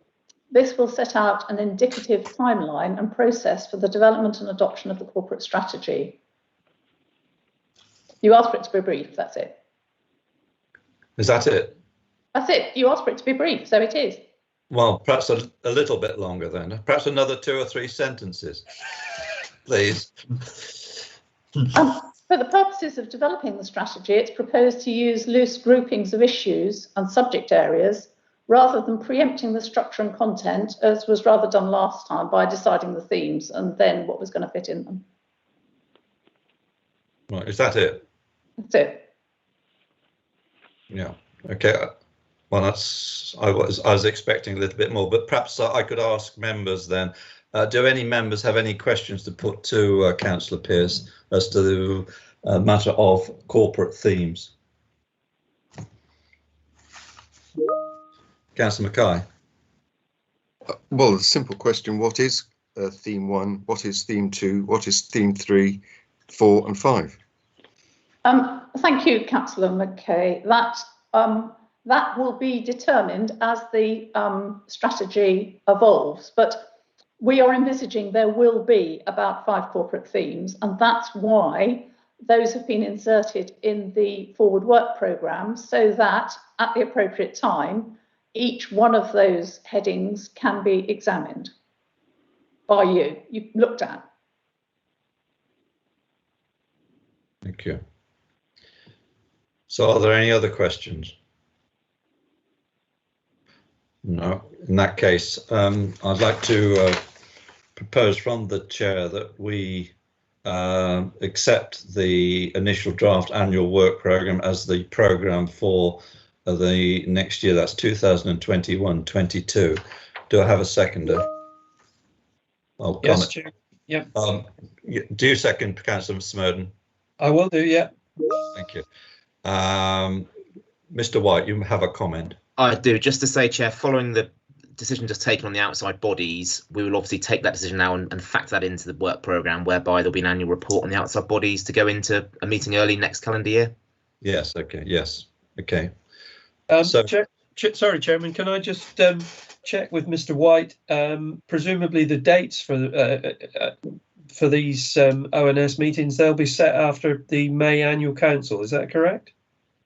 This will set out an indicative timeline and process for the development and adoption of the corporate strategy. You asked for it to be brief, that's it. Is that it? That's it. You asked for it to be brief, so it is. Well, perhaps a little bit longer then. Perhaps another 2 or 3 sentences, please. For the purposes of developing the strategy, it's proposed to use loose groupings of issues and subject areas rather than preempting the structure and content, as was rather done last time by deciding the themes and then what was going to fit in them. Right, is that it? That's it. Yeah. Okay. Well, I was expecting a little bit more, but perhaps I could ask members then. Do any members have any questions to put to Councillor Pearce as to the matter of corporate themes? Councillor Mackay. Well, a simple question: what is theme 1? What is theme 2? What is theme 3, 4, and 5? Thank you, Councillor McKay. That will be determined as the strategy evolves, but we are envisaging there will be about 5 corporate themes, and that's why those have been inserted in the forward work programme, so that at the appropriate time, each one of those headings can be examined by you looked at. Thank you. So are there any other questions? No. In that case, I'd like to propose from the chair that we accept the initial draft annual work programme as the programme for the next year. That's 2021-22. Do I have a seconder? Oh, yes, Chair. Yeah. Do you second, Councillor Smurden? I will do. Yeah. Thank you. Mr. White, you have a comment. I do. Just to say, Chair, following the decision just taken on the outside bodies, we will obviously take that decision now and factor that into the work programme, whereby there'll be an annual report on the outside bodies to go into a meeting early next calendar year. Yes. Okay. Yes. Okay. Sorry, Chairman, can I just check with Mr. White? Presumably the dates for these ONS meetings, they'll be set after the May annual council. Is that correct?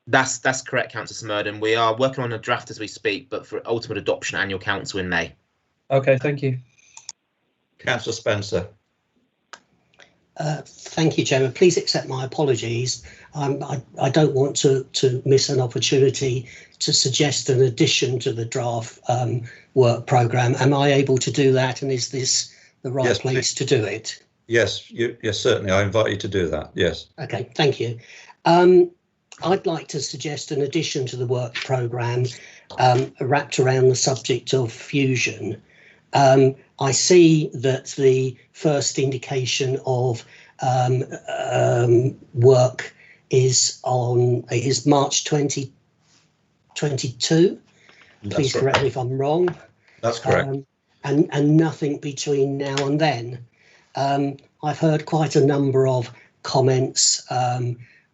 That's correct, Councillor Smurden. We are working on a draft as we speak, but for ultimate adoption, annual council in May. Okay, thank you. Councillor Spencer. Thank you, Chairman. Please accept my apologies. I don't want to miss an opportunity to suggest an addition to the draft work programme. Am I able to do that, and is this the right place to do it? Yes, yes, certainly. I invite you to do that. Yes. Okay, thank you. I'd like to suggest an addition to the work programme wrapped around the subject of fusion. I see that the first indication of work is March 2022. Please correct me if I'm wrong. That's correct. And nothing between now and then. I've heard quite a number of comments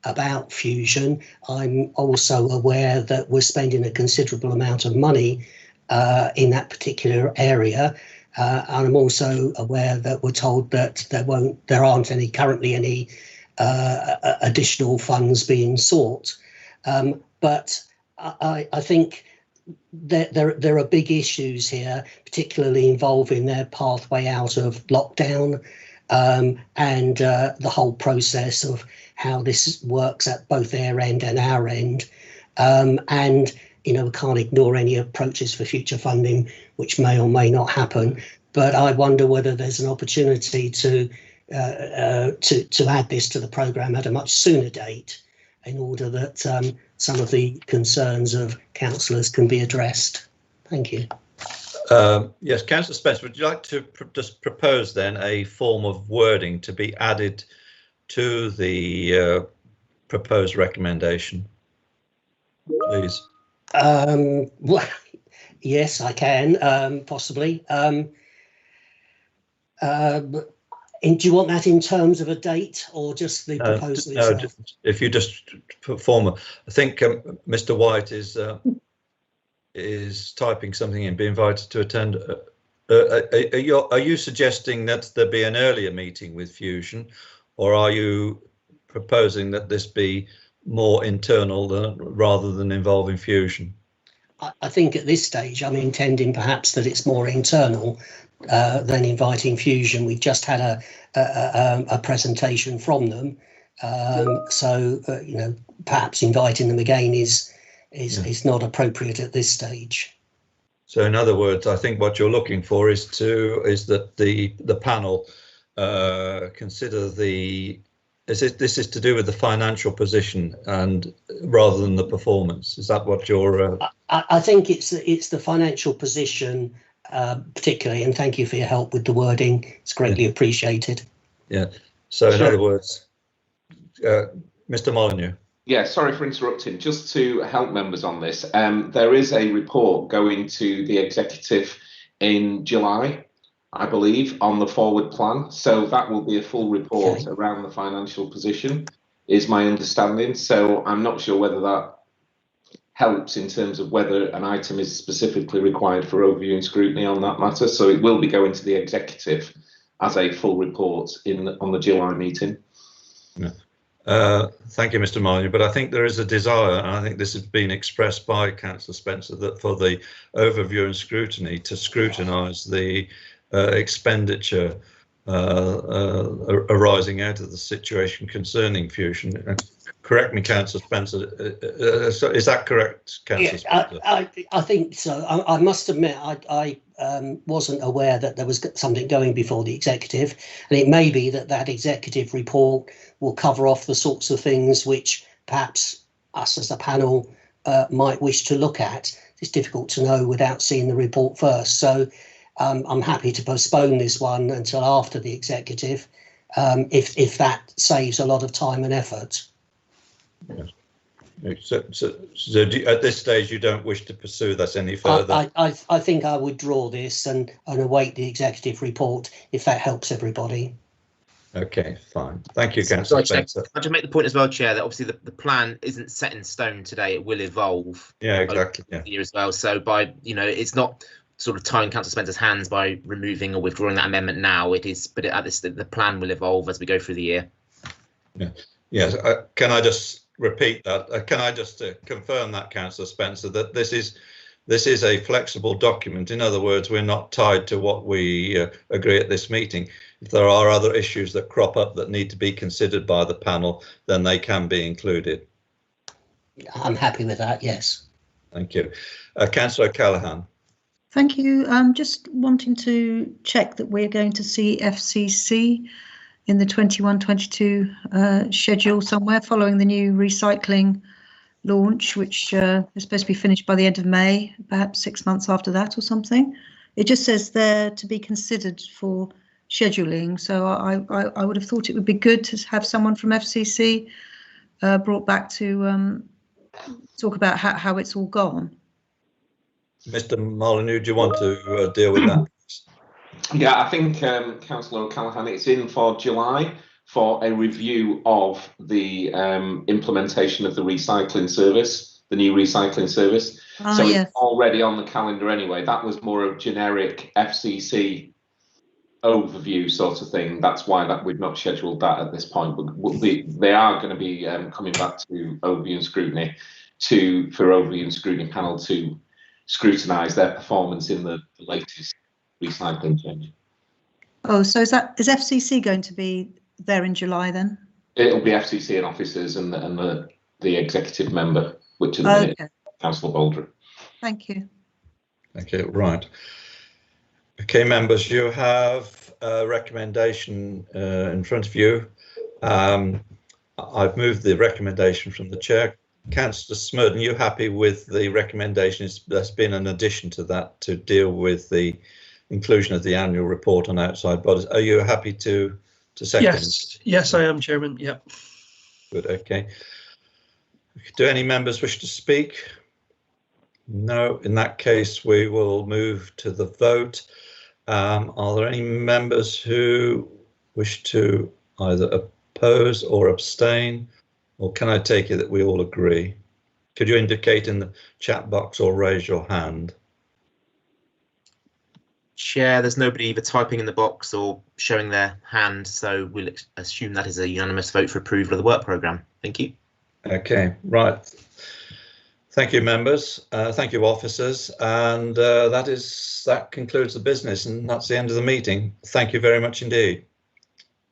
about fusion. I'm also aware that we're spending a considerable amount of money in that particular area. And I'm also aware that we're told that there aren't currently any additional funds being sought. But I think there are big issues here, particularly involving their pathway out of lockdown and the whole process of how this works at both their end and our end. And, we can't ignore any approaches for future funding, which may or may not happen. But I wonder whether there's an opportunity to add this to the programme at a much sooner date in order that some of the concerns of councillors can be addressed. Thank you. Yes, Councillor Spencer, would you like to just propose then a form of wording to be added to the proposed recommendation, please? Well, yes, I can, possibly. Do you want that in terms of a date or just the proposal itself? No, if you just perform, I think Mr. White is typing something in, be invited to attend. Are you suggesting that there be an earlier meeting with Fusion, or are you proposing that this be more internal rather than involving Fusion? I think at this stage I'm intending perhaps that it's more internal than inviting Fusion. We've just had a presentation from them, so perhaps inviting them again is not appropriate at this stage. So in other words, I think what you're looking for is that the panel consider this is to do with the financial position and rather than the performance. Is that what you're? I think it's the financial position particularly, and thank you for your help with the wording. It's greatly appreciated. Yeah. So in other words, Mr. Molyneux. Yeah, sorry for interrupting. Just to help members on this, there is a report going to the executive in July, I believe, on the forward plan. So that will be a full report around the financial position, is my understanding. So I'm not sure whether that helps in terms of whether an item is specifically required for overview and scrutiny on that matter. So it will be going to the executive as a full report on the July meeting. Yeah. Thank you, Mr. Molyneux, but I think there is a desire, and I think this has been expressed by Councillor Spencer, that for the overview and scrutiny to scrutinise the expenditure arising out of the situation concerning fusion. Correct me, Councillor Spencer. Is that correct, Councillor Spencer? I think so. I must admit, I wasn't aware that there was something going before the executive, and it may be that executive report will cover off the sorts of things which perhaps us as a panel might wish to look at. It's difficult to know without seeing the report first. So I'm happy to postpone this one until after the executive, if that saves a lot of time and effort. Yes. So at this stage, you don't wish to pursue that any further? I think I would draw this and await the executive report if that helps everybody. Okay, fine. Thank you, Councillor Spencer. I'll just make the point as well, Chair, that obviously the plan isn't set in stone today. It will evolve. Yeah, exactly. Over the year as well. So by, it's not sort of tying Councillor Spencer's hands by removing or withdrawing that amendment now. It is, but the plan will evolve as we go through the year. Yeah. Yes. Can I just repeat that? Can I just confirm that, Councillor Spencer, that this is a flexible document? In other words, we're not tied to what we agree at this meeting. If there are other issues that crop up that need to be considered by the panel, then they can be included. I'm happy with that, yes. Thank you. Councillor Callaghan. Thank you. Just wanting to check that we're going to see FCC in the 21-22 schedule somewhere following the new recycling launch, which is supposed to be finished by the end of May, perhaps 6 months after that or something. It just says there to be considered for scheduling. So I would have thought it would be good to have someone from FCC brought back to talk about how it's all gone. Mr. Molyneux, do you want to deal with that? Yeah, I think Councillor O'Callaghan, it's in for July for a review of the implementation of the recycling service, the new recycling service. So yes. It's already on the calendar anyway. That was more of generic FCC overview sort of thing. That's why we've not scheduled that at this point. But they are going to be coming back to overview and scrutiny for overview and scrutiny panel to scrutinise their performance in the latest recycling change. Oh, so is FCC going to be there in July then? It'll be FCC and officers and the executive member, which is the Councillor Baldry. Thank you. Thank you. Right. Okay, members, you have a recommendation in front of you. I've moved the recommendation from the chair. Councillor Smurden, are you happy with the recommendation? There's been an addition to that to deal with the inclusion of the annual report on outside bodies. Are you happy to second? Yes, I am, Chairman. Yeah. Good. Okay. Do any members wish to speak? No. In that case, we will move to the vote. Are there any members who wish to either oppose or abstain? Or can I take it that we all agree? Could you indicate in the chat box or raise your hand? Chair, there's nobody either typing in the box or showing their hand, so we'll assume that is a unanimous vote for approval of the work programme. Thank you. Okay, right. Thank you, members. Thank you, officers. And that concludes the business, and that's the end of the meeting. Thank you very much indeed.